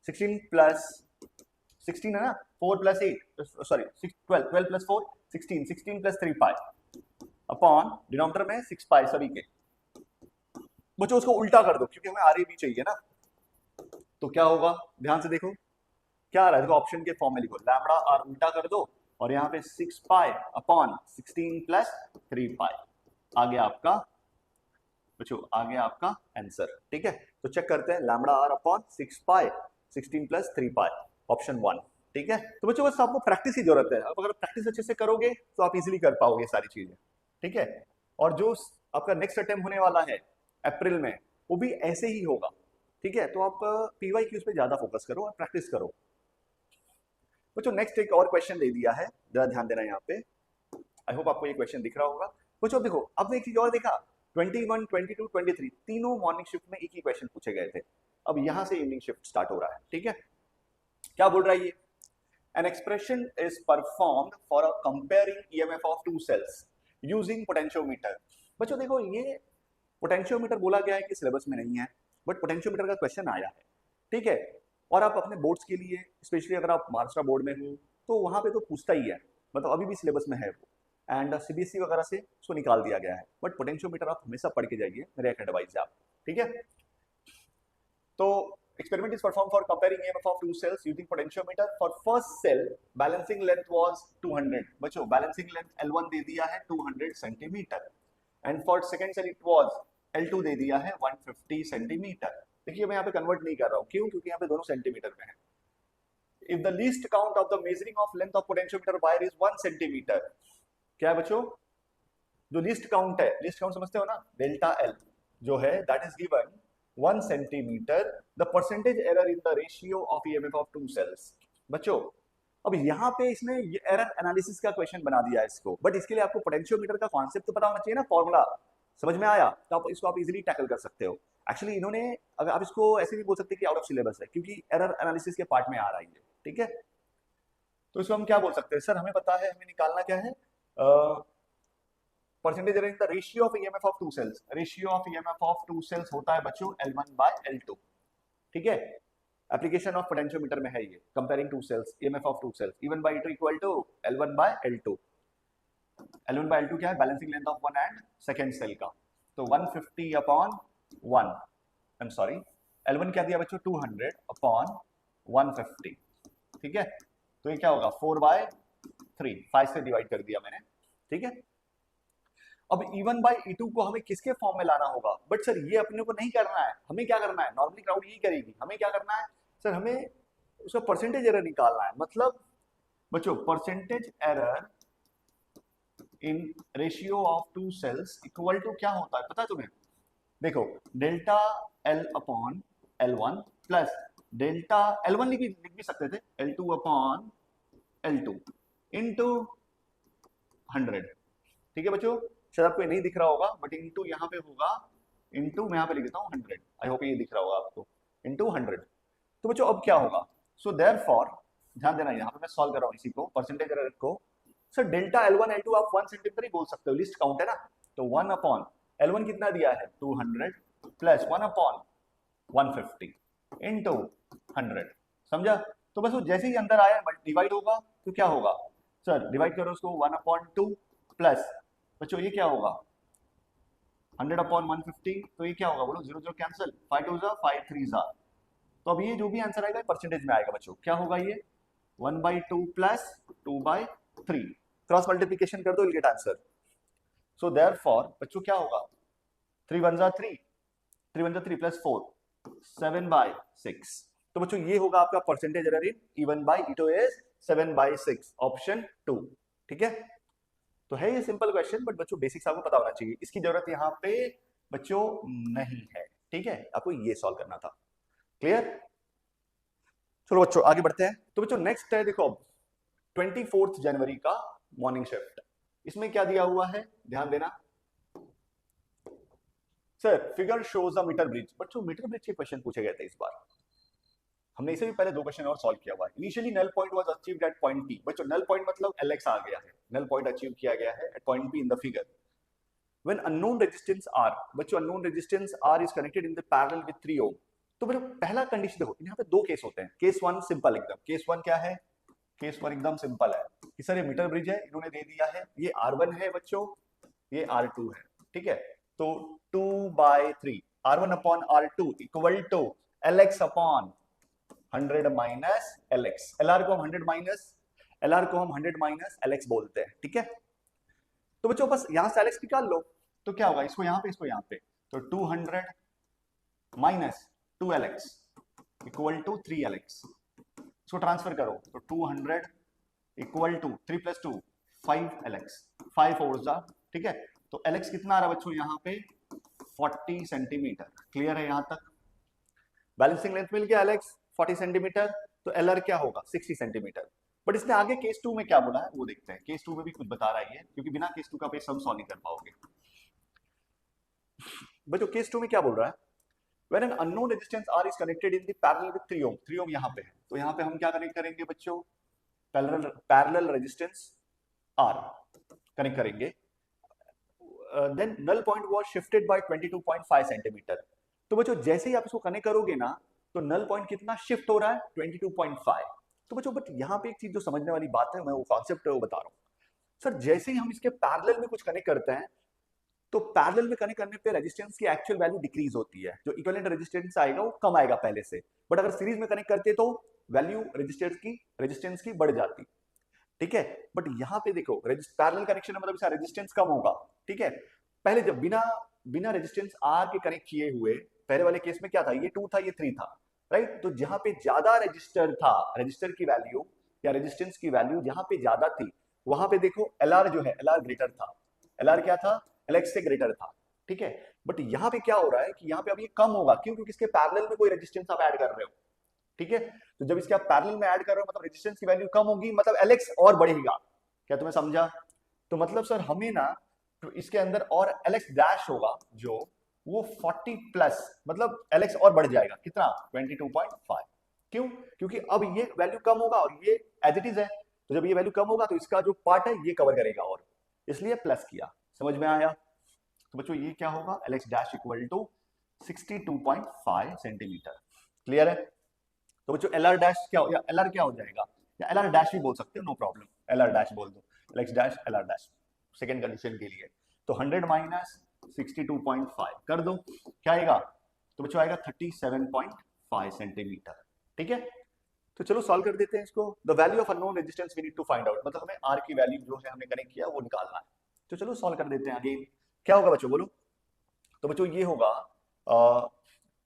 16 प्लस 16 है ना, 4 plus 8 sorry 12, 12 plus 4 16, 16 plus 3 pi upon denominator में 6 पाई सभी के। बच्चों उसको उल्टा कर दो क्योंकि हमें आर ए भी चाहिए ना, तो क्या होगा ध्यान से देखो क्या आ रहा है, देखो ऑप्शन के फॉर्म में लिखो लैम्बडा आर उल्टा कर दो और यहाँ पे 6 पाई अपॉन 16 प्लस 3 पाई आ गया आपका बच्चों, आ गया आपका आंसर। ठीक है, तो चेक करते हैं lambda R upon 6 pi 16 plus 3 pi option 1। ठीक है, तो बच्चों बस आपको प्रैक्टिस की जरूरत है, अब अगर प्रैक्टिस अच्छे से करोगे तो आप इजीली कर पाओगे सारी चीजें। ठीक है, और जो आपका नेक्स्ट अटेम्प्ट होने वाला है अप्रैल में वो भी ऐसे ही होगा। ठीक है, तो आप पीवाई क्यूज पे ज्यादा फोकस करो और प्रैक्टिस करो। बच्चों नेक्स्ट एक और क्वेश्चन दे दिया है, जरा ध्यान देना यहाँ पे, आई होप आपको ये क्वेश्चन दिख रहा होगा। बच्चों देखो अब एक चीज और देखा, 21, 22, 23 तीनों मॉर्निंग शिफ्ट में एक ही क्वेश्चन पूछे गए थे, अब यहां से इवनिंग शिफ्ट स्टार्ट हो रहा है। ठीक है, क्या बोल रहा है ये, an expression is performed for comparing EMF of two cells using potentiometer. बच्चों देखो ये पोटेंशियोमीटर बोला गया है कि सिलेबस में नहीं है, बट पोटेंशियोमीटर का क्वेश्चन आया है। ठीक है, और आप अपने बोर्ड्स के लिए स्पेशली अगर आप महाराष्ट्र बोर्ड में हो तो वहां पे तो पूछता ही है, मतलब अभी भी सिलेबस में है वो, एंड सीबीएसई वगैरह से उसको निकाल दिया गया है, बट पोटेंशियोमीटर आप हमेशा पढ़ के जाइए, मेरा एक एडवाइस है आप। ठीक है, तो experiment is performed for comparing EMF of two cells using potentiometer. For first cell balancing length was 200, बच्चों balancing length L1 दे दिया है 200 centimetre, and for second cell it was L2 दे दिया है 150 सेंटीमीटर। देखिए मैं यहाँ पे कन्वर्ट नहीं कर रहा हूँ, क्यों, क्योंकि यहाँ पे दोनों सेंटीमीटर में है। If the least count of the measuring of length of potentiometer wire is 1 centimetre, क्या है बच्चों, जो लीस्ट काउंट है, लीस्ट काउंट समझते हो ना, डेल्टा एल जो है that is given 1 centimetre, the percentage error in the ratio of EMF of two cells. बच्चों अब यहाँ पे इसने एरर एनालिसिस का क्वेश्चन बना दिया है इसको, बट इसके लिए आपको पोटेंशियोमीटर का कॉन्सेप्ट तो पता होना चाहिए ना, फॉर्मूला समझ में आया तो आप इसको आप इजीली टैकल कर सकते हो। एक्चुअली इन्होंने, अगर आप इसको ऐसे भी बोल सकते हैं कि आउट ऑफ सिलेबस है, क्योंकि एरर एनालिसिस के पार्ट में आ रहा है। ठीक है, तो इसको हम क्या बोल सकते हैं, सर हमें पता है हमें निकालना क्या है, percentage error in the ratio of EMF of two cells, ratio of EMF of two cells होता है बच्चों L1 by L2। ठीक है, एप्लीकेशन ऑफ पोटेंशियोमीटर में है ये, comparing two cells EMF of two cells, E1 by E2 equal to L1 by L2। L1 by L2 क्या है, balancing length of one and second cell का, तो 150 upon 1, I am sorry L1 क्या दिया बच्चों 200 अपॉन 150। ठीक है, तो ये क्या होगा 4/3, 5 से डिवाइड कर दिया मैंने। ठीक है, अब E1 by E2 को हमें किसके फॉर्म में लाना होगा, बट सर ये अपने को नहीं करना है, हमें क्या करना है, नॉर्मली क्राउड यही करेगी, हमें क्या करना है सर, हमें उसका परसेंटेज एरर निकालना है। मतलब बच्चों percentage error in ratio of two cells equal to क्या होता है पता है तुम्हें, देखो delta L upon L1 plus delta L1 लिख भी सकते थे L2 अपॉन L2 इनटू 100। ठीक है बच्चों, शायद आपको ये नहीं दिख रहा होगा, बट इनटू यहाँ पे होगा, इनटू मैं यहाँ पे लिख देता हूँ 100, आई होप ये दिख रहा होगा आपको, इनटू 100। तो बच्चों अब क्या होगा, सो देयरफॉर ध्यान देना, यहाँ पे मैं सॉल्व कर रहा हूँ इसी को, परसेंटेज एरर को। सर डेल्टा L1 L2 आप 1 सेंटीमीटर ही बोल सकते हो, लिस्ट काउंट है ना, तो 1 अपॉन L1 कितना दिया है 200 प्लस 1 अपॉन 150 इनटू 100, समझा। तो बस वो जैसे ही अंदर आया डिवाइड होगा तो क्या होगा सर, डिवाइड करो उसको 1 अपॉन 2 प्लस बच्चों ये क्या होगा 100 अपॉन 150, तो ये क्या होगा बोलो, 0 0 कैंसिल, 5 2 5 3 जा, तो अब ये जो भी आंसर आएगा परसेंटेज में आएगा बच्चों, क्या होगा ये 1/2 प्लस 2/3, क्रॉस मल्टीप्लिकेशन कर दो, will get answer. So therefore बच्चों क्या होगा 3 1 जा 3, 3 1 जा 3 प्लस 4 7/6, तो बच्चों ये होगा आपका percentage error in E1 by E2 is 7/6 option 2। ठीक है, तो है ये सिंपल क्वेश्चन, बट बच्चों बेसिक्स आपको पता होना चाहिए, इसकी जरूरत यहाँ पे बच्चों नहीं है। ठीक है, आपको ये सॉल्व करना था, क्लियर। चलो बच्चों आगे बढ़ते हैं, तो बच्चों नेक्स्ट है देखो 24 जनवरी का मॉर्निंग शिफ्ट, इसमें क्या दिया हुआ है ध्यान देना। Sir figure shows the metre bridge, बच्चों मीटर ब्रिज के क्वेश्चन पूछे गए थे इस बार, हमने इसे भी पहले 2 क्वेश्चन और सॉल्व किया हुआ है। Initially null point was achieved at point P, बच्चों नल पॉइंट मतलब LX आ गया है, नल पॉइंट अचीव किया गया है at point P in the figure. When unknown resistance R, बच्चों unknown resistance R is connected in the parallel with 3 ohm, तो मेरा पहला कंडीशन देखो, यहाँ पे दो केस होते हैं। केस वन सिंपल एकदम, केस वन क्या है, केस वन एकदम सिंपल है कि सर ये मीटर ब्रिज है, इन्होंने दे दिया है ये R1 है बच्चों, ये R2 है, ठीक है। तो 2/3 R1 upon R2 equal to LX upon 100 minus LX। LR को हम 100 माइनस LX बोलते हैं, ठीक है। तो बच्चों बस यहां से LX निकाल लो, तो क्या होगा, इसको यहां पे इसको यहां पे, तो 200 minus 2LX equal to 3LX। इसको ट्रांसफर करो तो 200 इक्वल टू 3 + 2 5LX, 5 4 जा, ठीक है। तो LX कितना आ रहा है बच्चों यहाँ पे 40 सेंटीमीटर। क्लियर है यहाँ तक? बैलेंसिंग लेंथ मिल गया LX 40 सेंटीमीटर, तो LR क्या होगा 60 सेंटीमीटर। बट इसने आगे केस 2 में क्या बोला है वो देखते हैं। केस 2 में भी कुछ बता रहा है ये, क्योंकि बिना केस 2 का आप सम सॉल्व नहीं कर पाओगे। बच्चों केस 2 में क्या बोल रहा है, when an unknown resistance R is connected in the parallel with 3 ohm, 3 ohm यहाँ पे है, तो यहाँ पे हम क्या कनेक्ट करेंगे बच्चों, पैरेलल रेजिस्टेंस R कनेक्ट करेंगे। Then null point was shifted by 22.5 centimetre. तो बच्चों जैसे ही आप इसको कनेक्ट करोगे ना, तो नल पॉइंट कितना शिफ्ट हो रहा है 22.5। तो बच्चों बट यहाँ पे एक चीज जो समझने वाली बात है, मैं वो कॉन्सेप्ट है वो बता रहा हूँ। सर जैसे ही हम इसके पैरेलल में कुछ कनेक्ट करते हैं, तो पैरेलल में कनेक्ट करने पे रेजिस्टेंस की एक्चुअल वैल्यू डिक्रीज होती है, जो इक्विवेलेंट रेजिस्टेंस आएगा वो कम आएगा पहले से। बट अगर सीरीज में कनेक्ट करते तो वैल्यू रेजिस्टेंस की बढ़ जाती, ठीक है। बट यहाँ पे देखो पैरेलल कनेक्शन में मतलब इसका रेजिस्टेंस कम होगा, ठीक है। पहले जब बिना रेजिस्टेंस आर के कनेक्ट किए हुए, पहले वाले केस में क्या था, ये 2 था ये 3 था, राइट। तो जहां पे ज्यादा रजिस्टर था, रजिस्टर की वैल्यू या रेजिस्टेंस की वैल्यू जहां पे ज्यादा थी, वहां पे देखो LR जो है LR ग्रेटर था। LR क्या था, LX से ग्रेटर था, ठीक है। बट यहाँ पे क्या हो रहा है कि यहाँ पे अब ये कम होगा, क्यों, क्योंकि इसके पैरेलल में कोई रेजिस्टेंस आप ऐड कर रहे हो, ठीक है। तो जब इसके आप पैरेलल में ऐड कर रहे हो, मतलब रेजिस्टेंस की वैल्यू कम होगी, मतलब LX और बढ़ेगा। क्या तुम्हें समझा? तो मतलब सर हमें ना, तो इसके अंदर और LX डैश होगा जो वो 40 प्लस, मतलब LX और बढ़ जाएगा कितना 22.5। क्यों? क्योंकि अब ये वैल्यू कम होगा और ये एज इट इज है, तो जब ये वैल्यू कम होगा तो इसका जो पार्ट है ये कवर करेगा, और इसलिए प्लस किया। समझ में आया? तो बच्चों ये क्या होगा, LX dash equal to 62.5 centimetre. Clear है? तो बच्चों LR डैश क्या हो, या LR क्या हो जाएगा, या LR डैश भी बोल सकते हो, नो प्रॉब्लम, LR डैश बोल दो, LX dash LR dash second condition के लिए। तो 100 माइनस 62.5 कर दो, क्या आएगा, तो बच्चों आएगा 37.5 सेंटीमीटर, ठीक है। तो चलो सॉल्व कर देते हैं इसको। The value of unknown resistance we need to find out, मतलब हमें R की वैल्यू जो है हमने कनेक्ट किया वो निकालना है। तो चलो सॉल्व कर देते हैं। अगेन क्या होगा बच्चों बोलो, तो बच्चों ये होगा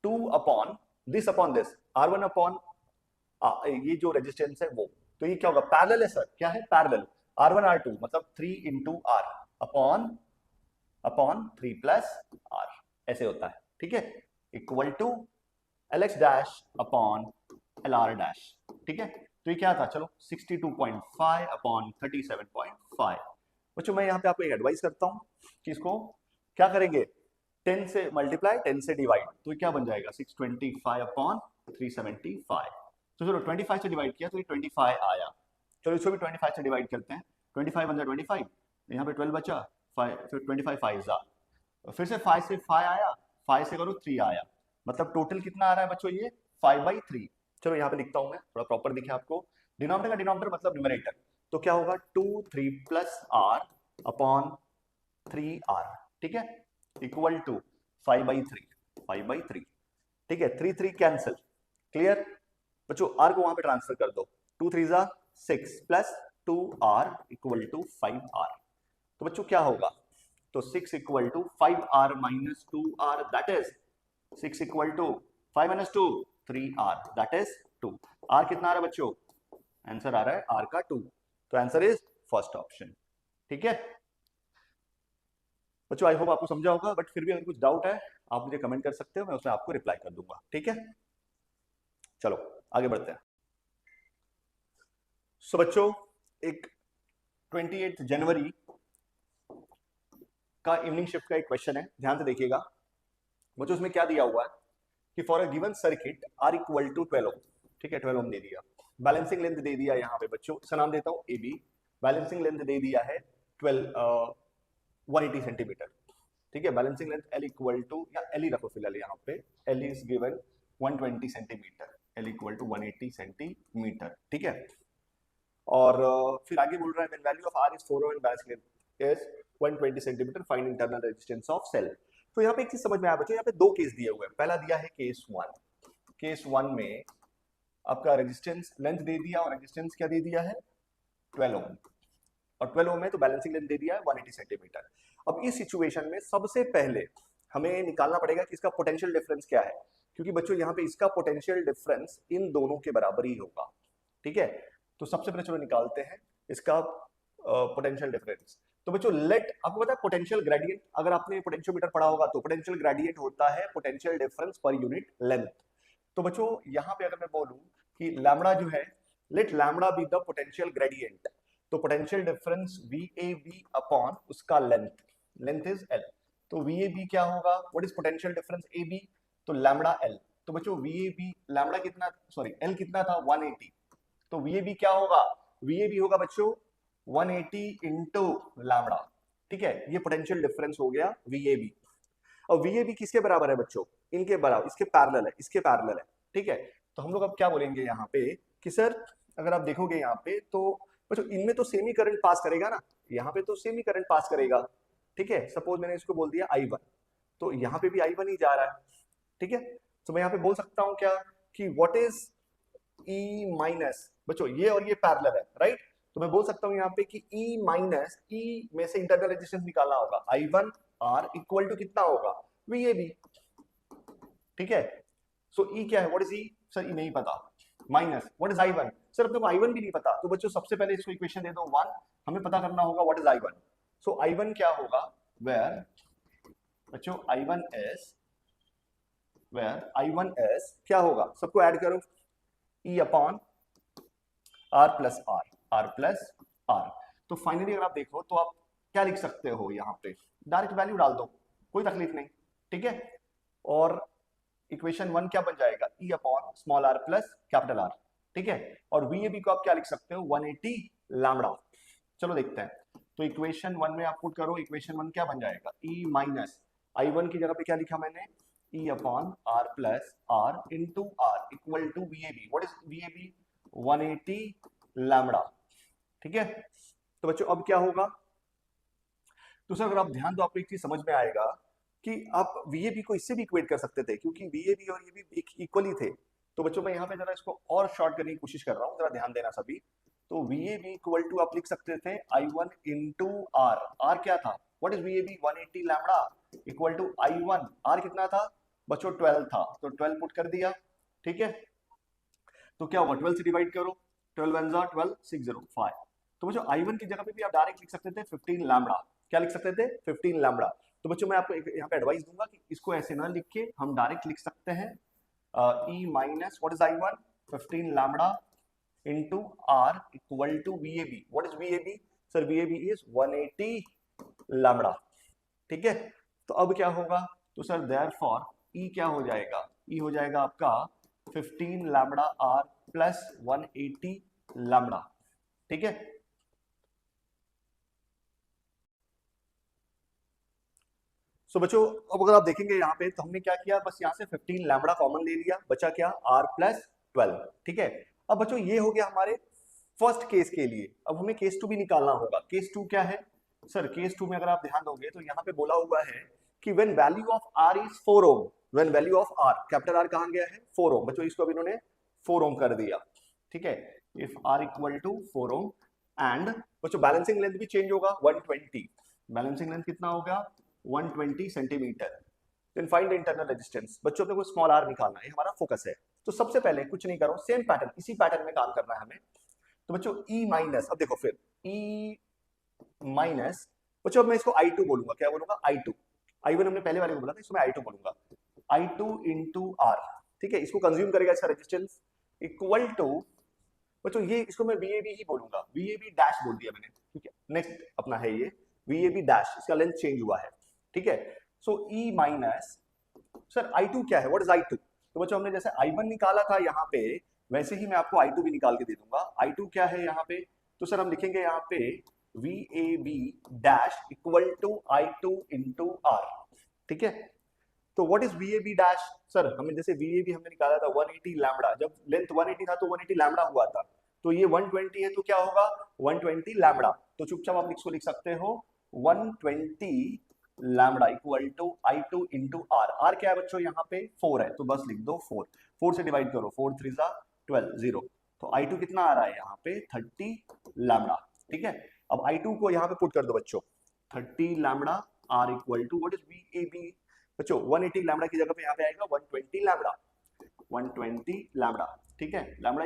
2 अपॉन दिस R1 अपॉन ये जो रेजिस्टेंस है वो, तो ये क्या होगा, पैरेलल है सर, क्या है पैरेलल, R1 R2 मतलब 3 into R upon 3 plus R ऐसे होता है, ठीक है, equal to LX dash upon LR dash, ठीक है। तो ये क्या था, चलो 62.5 अपॉन 37.5। बच्चों मैं यहाँ पे आपको एक एडवाइस करता हूँ कि इसको क्या करेंगे, 10 से मल्टीप्लाई 10 से डिवाइड, तो ये क्या बन जाएगा 625 अपॉन 375। तो चलो 25 से डिवाइड किया तो ये 25 आया, चलो इसको भी 25 से डिवाइड करते हैं, 25 बन जाए 25, यहाँ पे 12 बचा, 5 फिर 25 5 जा, फिर से 5 से 5 आया, 5 से करो 3 आया, मतलब टोटल कितना आ रहा है बच्चों ये 5/3। चलो यहाँ पे लिखता हूँ मैं, थोड़ा प्रॉपर दिखे आपको, डिनोमिनेटर का डिनोमिनेटर मतलब न्यूमरेटर, तो क्या होगा 2 3 प्लस R अपॉन 3R, ठीक है, इक्वल टू 5/3, ठीक है, 3 3 कैंसिल। क्लियर बच्चों, R को वहां पे ट्रांसफर कर दो, 2 3 जा 6 plus 2R equal to 5R। तो बच्चों क्या होगा, तो 6 equal to 5R minus 2R, that is 6 equal to 5 minus 2 3R, that is 2। R कितना आ रहा है बच्चों, आंसर आ रहा है R का 2, तो आंसर इज फर्स्ट ऑप्शन, ठीक है। बच्चों आई होप आपको समझा होगा, बट फिर भी अगर कुछ डाउट है आप मुझे कमेंट कर सकते हो, मैं उसमें आपको रिप्लाई कर दूंगा, ठीक है। चलो आगे बढ़ते हैं। सो बच्चों एक 28 जनवरी का इवनिंग शिफ्ट का एक क्वेश्चन है, ध्यान से देखिएगा बच्चों। उसमें क्या दिया हुआ है कि for a given circuit R equal to 12 ohm, ठीक है 12 ओम दे दिया, बैलेंसिंग लेंथ दे दिया यहाँ पे बच्चों, इसका नाम देता हूँ AB, बैलेंसिंग लेंथ दे दिया है 180 सेंटीमीटर, ठीक है। Balancing length L equal to, या L ही रखो फिलहाल यहाँ पे, L is given 120 centimetre, L equal to 180 centimetre, ठीक है। और फिर आगे बोल रहा है when value of R is 4 ohm and balance length is 120 centimetre find internal resistance of cell. तो यहाँ पे एक चीज समझ में आया बच्चों, यहाँ पे दो केस दिए हुए हैं। पहला दिया है केस 1, केस 1 में आपका रेजिस्टेंस लेंथ दे दिया और रेजिस्टेंस क्या दे दिया है 12 ओम, और 12 ओम है तो बैलेंसिंग लेंथ दे दिया है 180 सेंटीमीटर। अब इस सिचुएशन में सबसे पहले हमें निकालना पड़ेगा कि इसका पोटेंशियल डिफरेंस क्या है, क्योंकि बच्चों यहाँ पे इसका पोटेंशियल डिफरेंस इन दोनों के बराबर ही होगा, ठीक है। तो सबसे पहले चलो निकालते हैं इसका पोटेंशियल डिफरेंस। तो बच्चों लेट, आपको पता है पोटेंशियल ग्रेडियंट, अगर आपने पोटेंशियोमीटर पढ़ा होगा तो पोटेंशियल ग्रेडियंट होता है potential difference per unit length. तो बच्चों यहाँ पे अगर मैं बोलूं कि लैम्बडा जो है, let lambda be the potential gradient, तो पोटेंशियल डिफरेंस VAB अपॉन उसका लेंथ, लेंथ इज L। तो VAB क्या होगा, what is potential difference AB, तो लैम्बडा L। तो बच्चों VAB लैम्बडा कितना, सॉरी L कितना था 180, तो VAB क्या होगा, VAB होगा बच्चों 180 इंटू लैम्बडा, ठीक है। ये पोटेंशियल डिफरेंस हो गया VAB। और VAB किसके बराबर है बच्चों, इनके बराबर, इसके पैरेलल है, इसके पैरेलल है, ठीक है। तो हम लोग अब क्या बोलेंगे यहाँ पे कि सर अगर आप देखोगे यहाँ पे तो बच्चों इनमें तो सेमी करंट पास करेगा ना, यहाँ पे तो सेमी करंट पास करेगा, ठीक है। सपोज मैंने इसको बोल दिया I1, तो यहाँ पे भी I1 ही जा रहा है, ठीक है। तो मैं यहाँ पे बोल सकता हूँ क्या कि व्हाट इज E माइनस, बच्चों ये और ये पैरेलल है, राइट। तो मैं बोल सकता हूँ यहाँ पे कि E माइनस, E में से इंटरनल रेजिस्टेंस निकालना होगा, I1 R इक्वल टू कितना होगा VAB, ठीक है। सो E क्या है, what is E, sir E नहीं पता, minus what is I1, sir अपने को I1 भी नहीं पता। तो बच्चों सबसे पहले इसको इक्वेशन दे दो 1, हमें पता करना होगा what is I1। So I1 क्या होगा, वेयर बच्चों I1 is, where I1 is क्या होगा, सबको ऐड करो, E upon R plus R, R plus R। तो फाइनली अगर आप देखो तो आप क्या लिख सकते हो, यहाँ पे डायरेक्ट वैल्यू डाल दो, कोई तकलीफ नहीं, ठीक है। और इक्वेशन 1 क्या बन जाएगा, E upon small r plus capital R, ठीक है। और VAB को आप क्या लिख सकते हो 180 लैम्बडा। चलो देखते हैं, तो इक्वेशन 1 में आप पुट करो, इक्वेशन 1 क्या बन जाएगा, E माइनस I1 की जगह पे क्या लिखा मैंने, E upon R plus R into R equal to VAB, what is VAB 180 lambda, ठीक है। तो बच्चों अब क्या होगा, तो सर अगर आप ध्यान दो आपको एक चीज समझ में आएगा कि आप VAB को इससे भी इक्वेट कर सकते थे, क्योंकि VAB और ये भी इक्वल ही थे। तो बच्चों मैं यहाँ पे जरा इसको और शॉर्ट करने की कोशिश कर रहा हूँ, जरा ध्यान देना सभी। तो VAB इक्वल टू आप लिख सकते थे I1 इंटू R, R क्या था, what is VAB 180 lambda equal to I1, R कितना था बच्चों 12 था, तो 12 पुट कर दिया, ठीक है। तो क्या होगा 12 से डिवाइड करो, 12 1 जा 12 6 0 5। तो बच्चों I1 की जगह पे भी आप डायरेक्ट लिख सकते थे 15 लैम्बडा, क्या लिख सकते थे 15 लैम्बडा। तो बच्चों मैं आपको यहाँ पे एडवाइस दूंगा कि इसको ऐसे ना लिख के हम डायरेक्ट लिख सकते हैं E minus what is I1 15 lambda into R equal to VAB, what is VAB, sir VAB is 180 lambda, ठीक है। तो अब क्या होगा, तो सर देयरफॉर E क्या हो जाएगा, E हो जाएगा आपका 15 लैम्बडा R प्लस 180 लैम्बडा, ठीक है। सो बच्चों अब अगर आप देखेंगे यहाँ पे तो हमने क्या किया, बस यहाँ से 15 लैम्बडा कॉमन ले लिया, बचा क्या R प्लस 12, ठीक है। अब बच्चों ये हो गया हमारे फर्स्ट केस के लिए। अब हमें केस 2 भी निकालना होगा। केस 2 क्या है, सर केस 2 में अगर आप ध्यान दोगे तो यहाँ पे बोला हुआ है कि when value of R is 4 ohm, when value of R, capital R कहाँ गया है 4 ओम, बच्चों इसको अब इन्होंने 4 ओम कर दिया, ठीक है। If R equal to 4 ohm and बच्चों बैलेंसिंग लेंथ भी चेंज होगा 120, बैलेंसिंग लेंथ कितना होगा 120 centimetre. Then find the internal resistance, बच्चों अपने को स्मॉल r निकालना है, हमारा फोकस है। तो सबसे पहले कुछ नहीं करो, सेम पैटर्न, इसी पैटर्न में काम करना है हमें। तो बच्चों E माइनस, अब देखो फिर E माइनस, बच्चों अब मैं इसको I2 बोलूंगा, क्या बोलूंगा I2, I1 हमने पहले वाले को बोला था, इसको मैं I2 बोलूंगा, I2 इंटू R, ठीक है। इसको कंज्यूम करेगा इसका रेजिस्टेंस इक्वल टू, बच्चों ये इसको मैं VAB ही बोलूंगा, VAB डैश बोल दिया मैंने, ठीक है। नेक्स्ट अपना है ये VAB डैश, इसका लेंथ चेंज हुआ है, ठीक है। सो E माइनस, सर I2 क्या है, व्हाट इज I2, तो बच्चों हमने जैसे I1 निकाला था यहाँ पे, वैसे ही मैं आपको I2 भी निकाल के दे दूंगा। I2 क्या है यहाँ पे, तो सर हम लिखेंगे यहाँ पे VAB dash equal to I2 into R, ठीक है। तो what is V A B dash? Sir हमें जैसे वी ए बी हमने निकाला था 180 लैम्बडा, जब लेंथ 180 था तो 180 लैम्बडा हुआ था, तो ये 120 है तो क्या होगा 120 लैम्बडा। तो चुपचाप आप इसको लिख सकते हो 120 lambda equal to I2 into R. R क्या है बच्चों यहाँ पे 4 है, तो बस लिख दो 4। 4 से डिवाइड करो, 4 3 12 0। तो I2 कितना आ रहा है यहाँ पे 30 लैम्बडा। ठीक है, अब I2 को यहाँ पे पुट कर दो बच्चों, 30 lambda R equal to what is V A B बच्चों 180 लैम्बडा की जगह पे यहाँ पे आएगा 120 लैम्बडा, 120 लैम्बडा। ठीक है, लैम्बडा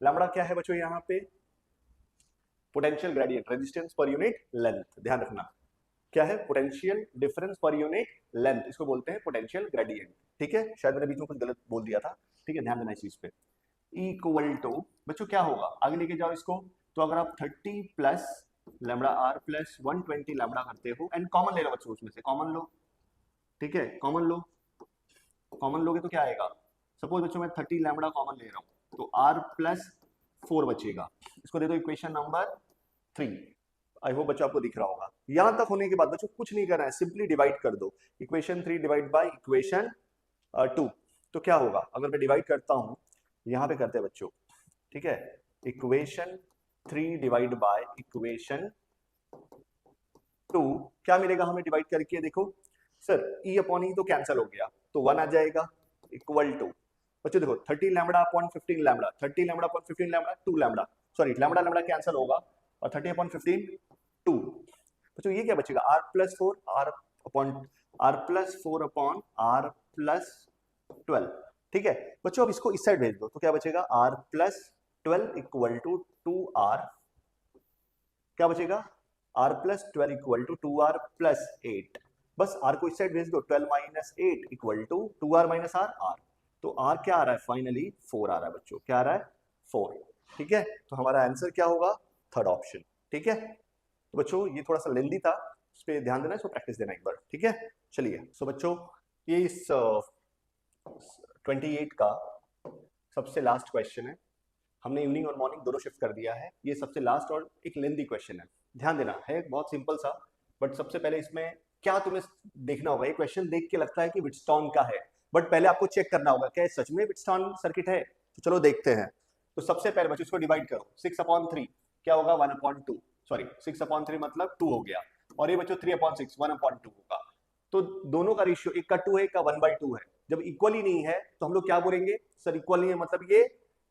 लैम्बडा क्या है बच्चों यहाँ पे potential gradient, resistance per unit length. ध्यान रखना क्या है potential difference per unit length, इसको बोलते हैं पोटेंशियल ग्रेडियंट। ठीक है, शायद मैंने बीच में कुछ गलत बोल दिया था। ठीक है, ध्यान देना इस चीज पे। इक्वल टू बच्चों क्या होगा, आगे लेके जाओ इसको, तो अगर आप 30 plus lambda R plus 120 lambda करते हो एंड कॉमन ले लो बच्चों, उसमें से कॉमन लो। ठीक है, कॉमन लो, कॉमन लोगे तो क्या आएगा, सपोज बच्चों मैं 30 लैम्बडा कॉमन ले रहा हूं तो r प्लस 4 बचेगा, इसको दे दो इक्वेशन नंबर 3। आई होप बच्चों आपको दिख रहा होगा। यहां तक होने के बाद बच्चों कुछ नहीं करना है, सिंपली डिवाइड कर दो, इक्वेशन 3 डिवाइड बाय इक्वेशन 2। तो क्या होगा, अगर मैं डिवाइड करता हूं, यहां पे करते हैं बच्चों। ठीक है, इक्वेशन 3 डिवाइड बाय इक्वेशन 2 क्या मिलेगा हमें डिवाइड करके, देखो सर ई अपॉन ई तो कैंसिल हो गया, तो 1 आ जाएगा इक्वल टू बच्चों देखो 30 lambda upon 15 lambda, 30 lambda upon 15 lambda 2 lambda, sorry lambda lambda cancel होगा और 30 अपॉन 15 2। बच्चों ये क्या बचेगा r plus 4 r plus 4 upon r plus 12। ठीक है बच्चों, अब इसको इस साइड भेज दो तो क्या बचेगा r plus 12 equal to 2r, क्या बचेगा r plus 12 equal to 2r plus 8। बस r को इस साइड भेज दो, 12 minus 8 equal to 2r minus r। तो r क्या आ रहा है फाइनली 4 आ रहा है बच्चों, क्या आ रहा है 4। ठीक है, तो हमारा आंसर क्या होगा थर्ड ऑप्शन। ठीक है, तो बच्चों ये थोड़ा सा लेंदी था, उस पर ध्यान देना, इसको प्रैक्टिस देना एक बार। ठीक है, चलिए सो बच्चों ये इस 28 का सबसे लास्ट क्वेश्चन है। हमने इवनिंग और मॉर्निंग दोनों शिफ्ट कर दिया है, ये सबसे लास्ट और एक लेंदी क्वेश्चन है। ध्यान देना है बहुत सिंपल सा, बट सबसे पहले इसमें क्या तुम्हें देखना होगा, ये क्वेश्चन देख के लगता है कि व्हिटस्टोन का है, बट पहले आपको चेक करना होगा क्या सच में व्हिटस्टोन सर्किट है। तो चलो देखते हैं। तो सबसे पहले बच्चों इसको डिवाइड करो, 6/3 क्या होगा 1/2, सॉरी 6/3 मतलब 2 हो गया, और ये बच्चों 3/6 1/2 होगा। तो दोनों का रेशियो, एक का 2 है, एक का 1/2 है। जब इक्वल ही नहीं है तो हम लोग क्या बोलेंगे, सर इक्वल नहीं है मतलब ये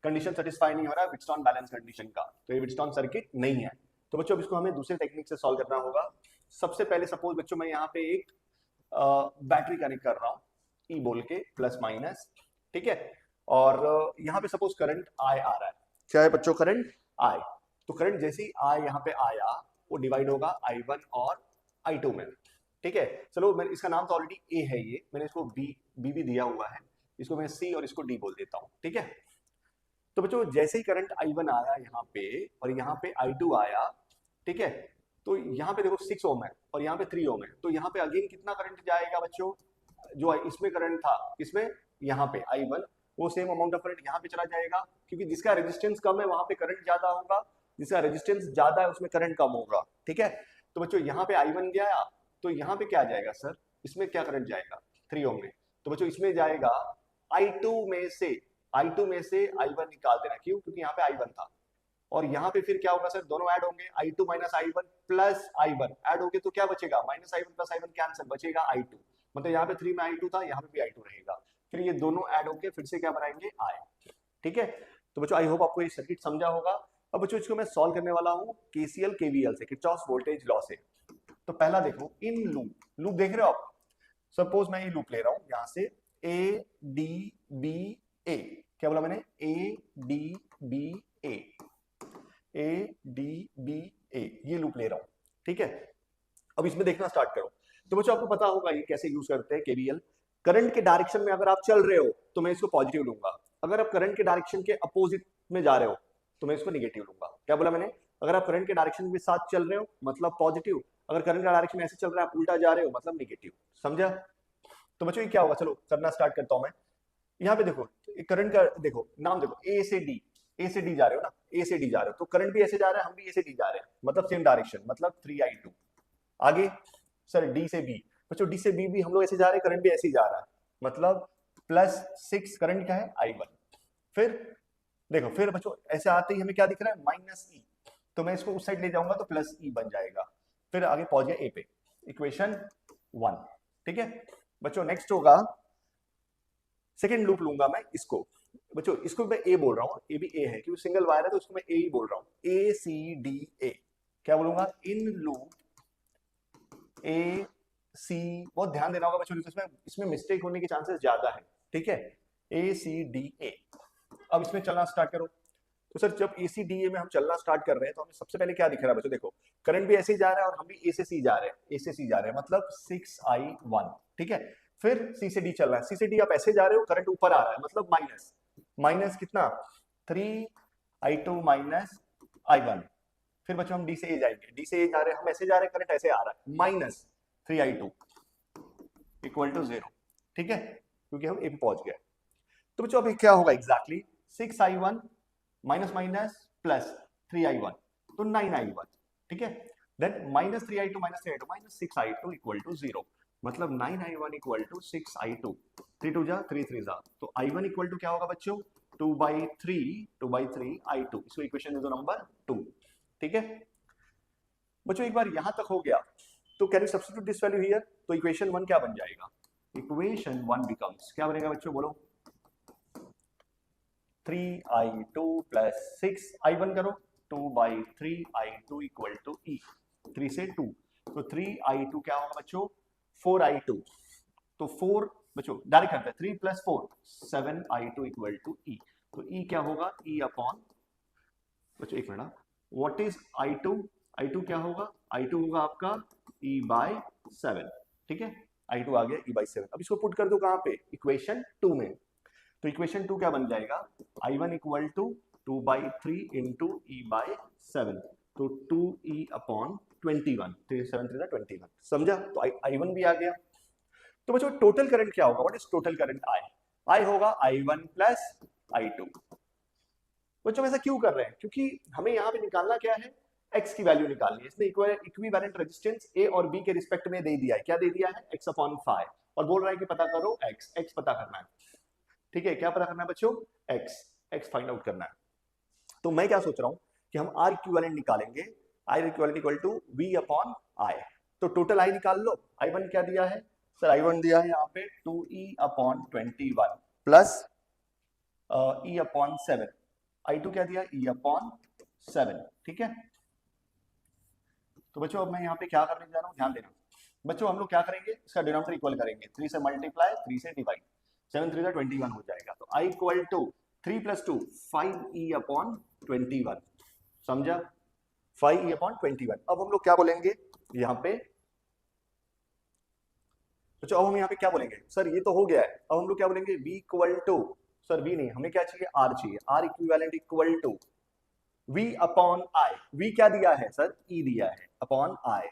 कंडीशन सेटिस्फाई नहीं हो रहा व्हिटस्टोन बैलेंस कंडीशन का, तो ये व्हिटस्टोन सर्किट नहीं है। तो बच्चों इसको हमें दूसरे टेक्निक से सॉल्व करना होगा। सबसे पहले सपोज बच्चों मैं यहाँ पे एक बैटरी कनेक्ट कर रहा हूँ ई बोल के प्लस माइनस। ठीक है, और यहाँ पे सपोज करंट आई आ रहा है, क्या है बच्चों करंट आई। तो करंट जैसे ही आई यहाँ पे आया वो डिवाइड होगा I1 और I2 में। ठीक है, चलो मैं इसका नाम तो ऑलरेडी ए है, ये मैंने इसको बी भी दिया हुआ है, इसको मैं सी और इसको डी बोल देता हूँ। ठीक है, तो बच्चों जैसे ही करंट I1 आया यहाँ पे और यहाँ पे I2 आया, ठीक है, तो यहाँ पे देखो 6 ओम है और यहाँ पे 3 ओम है, तो यहाँ पे अगेन कितना करंट जाएगा बच्चों, जो इसमें करंट था इसमें यहाँ पे I1, वो सेम अमाउंट ऑफ करंट यहाँ पे चला जाएगा, क्योंकि जिसका रेजिस्टेंस कम है वहां पे करंट ज्यादा होगा, जिसका रेजिस्टेंस ज्यादा है उसमें करंट कम होगा। ठीक है, तो बच्चों यहाँ पे I1 गया, तो यहाँ पे क्या जाएगा सर, इसमें क्या करंट जाएगा 3 ओम में, तो बच्चों इसमें जाएगा I2 में से I1 निकाल देना, क्यों, क्योंकि यहाँ पे I1 था, और यहाँ पे फिर क्या होगा सर, दोनों ऐड होंगे, I2 minus I1 plus I1 add होंगे, तो क्या बचेगा minus I1 plus I1 cancel, बचेगा I2, मतलब यहाँ पे 3 में I2 था, यहाँ पे भी I2 रहेगा, फिर ये दोनों ऐड होके फिर से क्या बनाएंगे I। ठीक है, तो बच्चों आई होप आपको ये सर्किट समझा होगा। अब बच्चों इसको मैं सॉल्व करने वाला हूँ KCL KVL से, किरचॉफ वोल्टेज लॉ से। तो पहला देखो इन लूप देख रहे हो आप, सपोज मैं ये लूप ले रहा हूँ यहाँ से ADBA, क्या बोला मैंने ADBA, ये लूप ले रहा हूँ। ठीक है, अब इसमें देखना स्टार्ट करो। तो बच्चों आपको पता होगा ये कैसे यूज करते हैं KVL। करंट के डायरेक्शन में अगर आप चल रहे हो तो मैं इसको पॉजिटिव लूंगा, अगर आप करंट के डायरेक्शन के अपोजिट में जा रहे हो तो मैं इसको निगेटिव लूंगा। क्या बोला मैंने, अगर आप करंट के डायरेक्शन के साथ चल रहे हो मतलब पॉजिटिव, अगर करंट का डायरेक्शन ऐसे चल रहा है आप उल्टा जा रहे हो मतलब निगेटिव। समझा? तो बच्चों ये क्या होगा, चलो करना स्टार्ट करता हूं मैं। यहाँ पे देखो करंट का देखो नाम देखो ए से डी जा रहे हो ना, ए से डी जा रहे हो, तो करंट भी ऐसे जा रहा है, हम भी ए से डी जा रहे हैं, मतलब सेम डायरेक्शन, मतलब 3I2। आगे सर डी से बी, बच्चों डी से बी भी हम लोग ऐसे जा रहे हैं, करंट भी ऐसे ही जा रहा है, मतलब +6 करंट क्या है I1। फिर देखो, फिर बच्चों ऐसे आते ही हमें क्या दिख रहा है -E, तो मैं इसको उस साइड ले जाऊंगा तो +E बन जाएगा। फिर आगे पहुंच गया ए पे, इक्वेशन 1। ठीक है बच्चों, नेक्स्ट होगा सेकेंड लूप लूंगा मैं इसको। बच्चों इसको मैं ए बोल रहा हूँ, ए भी ए है क्योंकि सिंगल वायर है तो इसको मैं ए ही बोल रहा हूँ। ACDA क्या बोलूंगा, इन लूप AC, बहुत ध्यान देना होगा बच्चों, इसमें मिस्टेक होने के चांसेस ज्यादा है। ठीक है, ACDA। अब इसमें चलना स्टार्ट करो। तो सर जब ACDA में हम चलना स्टार्ट कर रहे हैं तो हमें सबसे पहले क्या दिख रहा है बच्चों, देखो करंट भी ऐसे ही जा रहा है और हम भी A से C जा रहे हैं, A से C जा रहे हैं, मतलब 6I1। ठीक है, फिर C से D चल रहा है, C से D आप ऐसे जा रहे हो, करंट ऊपर आ रहा है, मतलब माइनस, माइनस कितना 3I2 माइनस I1। फिर बच्चों हम D से A जाएंगे, D से A जा रहे हैं, हम ऐसे जा रहे हैं, करंट ऐसे आ रहा है, माइनस 3I2 इक्वल टू 0। ठीक है, क्योंकि हम A पे पहुंच गए। तो बच्चों अभी क्या होगा exactly, 6I1 minus minus plus 3I1, तो 9I1। ठीक है, then minus 3I2 minus 6I2 equal to 0, मतलब 9I1 इक्वल टू 6I2। 3 2 जा 3 3 जा, तो I1 इक्वल टू क्या होगा बच्चों, 2/3 I2। इसको इक्वेशन दे दो नंबर 2। ठीक है बच्चों, एक बार यहां तक हो गया तो can you substitute this value here, तो इक्वेशन 1 क्या बन जाएगा, इक्वेशन 1 बिकम्स, क्या बनेगा बच्चों बोलो, 3I2 प्लस 6I1 करो, 2/3I2 इक्वल टू E। 3 से 2, तो 3I2 क्या होगा बच्चों, 4I2। तो 4 बच्चों डायरेक्ट करते हैं, 3 + 4 7I2 इक्वल टू E। तो E क्या होगा, E अपॉन, बच्चों एक minute, what is I2, I2 क्या होगा, I2 होगा आपका E/7। ठीक है, I2 आ गया E/7। अब इसको पुट कर दो कहां पे, इक्वेशन 2 में। तो इक्वेशन 2 क्या बन जाएगा, I1 equal to 2/3 into E/7, तो 2E अपॉन 21, 3 7 3 21। समझा, तो I1 भी आ गया। तो बच्चों टोटल करंट क्या होगा, what is total current, I होगा I1 प्लस I2। बच्चों ऐसा क्यों कर रहे हैं, क्योंकि हमें यहाँ पे निकालना क्या है, x की वैल्यू निकालनी है। इसने इक्विवेलेंट रेजिस्टेंस A और B के रिस्पेक्ट में दे दिया है, क्या दे दिया है, x/5, और बोल रहा है कि पता करो x पता करना है। ठीक है, क्या पता करना है बच्चों, x फाइंड आउट करना है। तो मैं क्या सोच रहा हूं कि हम R इक्विवेलेंट निकालेंगे, R equivalent equal to V/I। तो टोटल I निकाल लो, I1 क्या दिया है सर, I1 दिया है यहाँ पे 2E/21 प्लस E/7। I2 क्या दिया, E/7। ठीक है, तो बच्चों अब मैं यहाँ पे क्या करने जा रहा हूँ, ध्यान देना बच्चों, हम लोग क्या करेंगे, इसका डिनोमिनेटर इक्वल करेंगे, 3 से मल्टीप्लाई 3 से डिवाइड, 7 3 21 हो जाएगा। तो I इक्वल टू 3 + 2 5E/21। समझा, 5E/21। अब हम लोग क्या बोलेंगे यहाँ पे, तो अब हम यहाँ पे क्या बोलेंगे, सर ये तो हो गया है, अब हम लोग क्या बोलेंगे, V equal to, sir V नहीं, हमें क्या चाहिए, R चाहिए, R equivalent equal to V/I। V क्या दिया है सर, E दिया है, अपॉन I,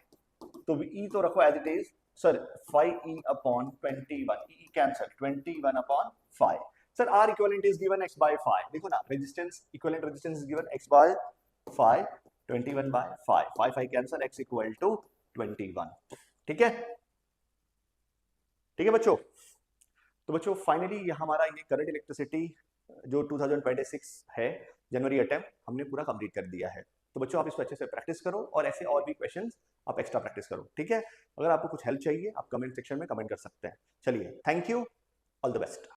तो E तो रखो as it is, sir 5E/21, E cancel, 21/5। Sir R equivalent is given x/5, देखो ना, resistance, equivalent resistance is given x/5, 21/5, 5 cancel, x equal to 21। ठीक है, ठीक है बच्चों। तो बच्चों फाइनली ये हमारा ये करंट इलेक्ट्रिसिटी जो 2026 है जनवरी अटेम्प्ट हमने पूरा कंप्लीट कर दिया है। तो बच्चों आप इसको अच्छे से प्रैक्टिस करो और ऐसे और भी क्वेश्चंस आप एक्स्ट्रा प्रैक्टिस करो। ठीक है, अगर आपको कुछ हेल्प चाहिए आप कमेंट सेक्शन में कमेंट कर सकते हैं। चलिए, thank you, all the best.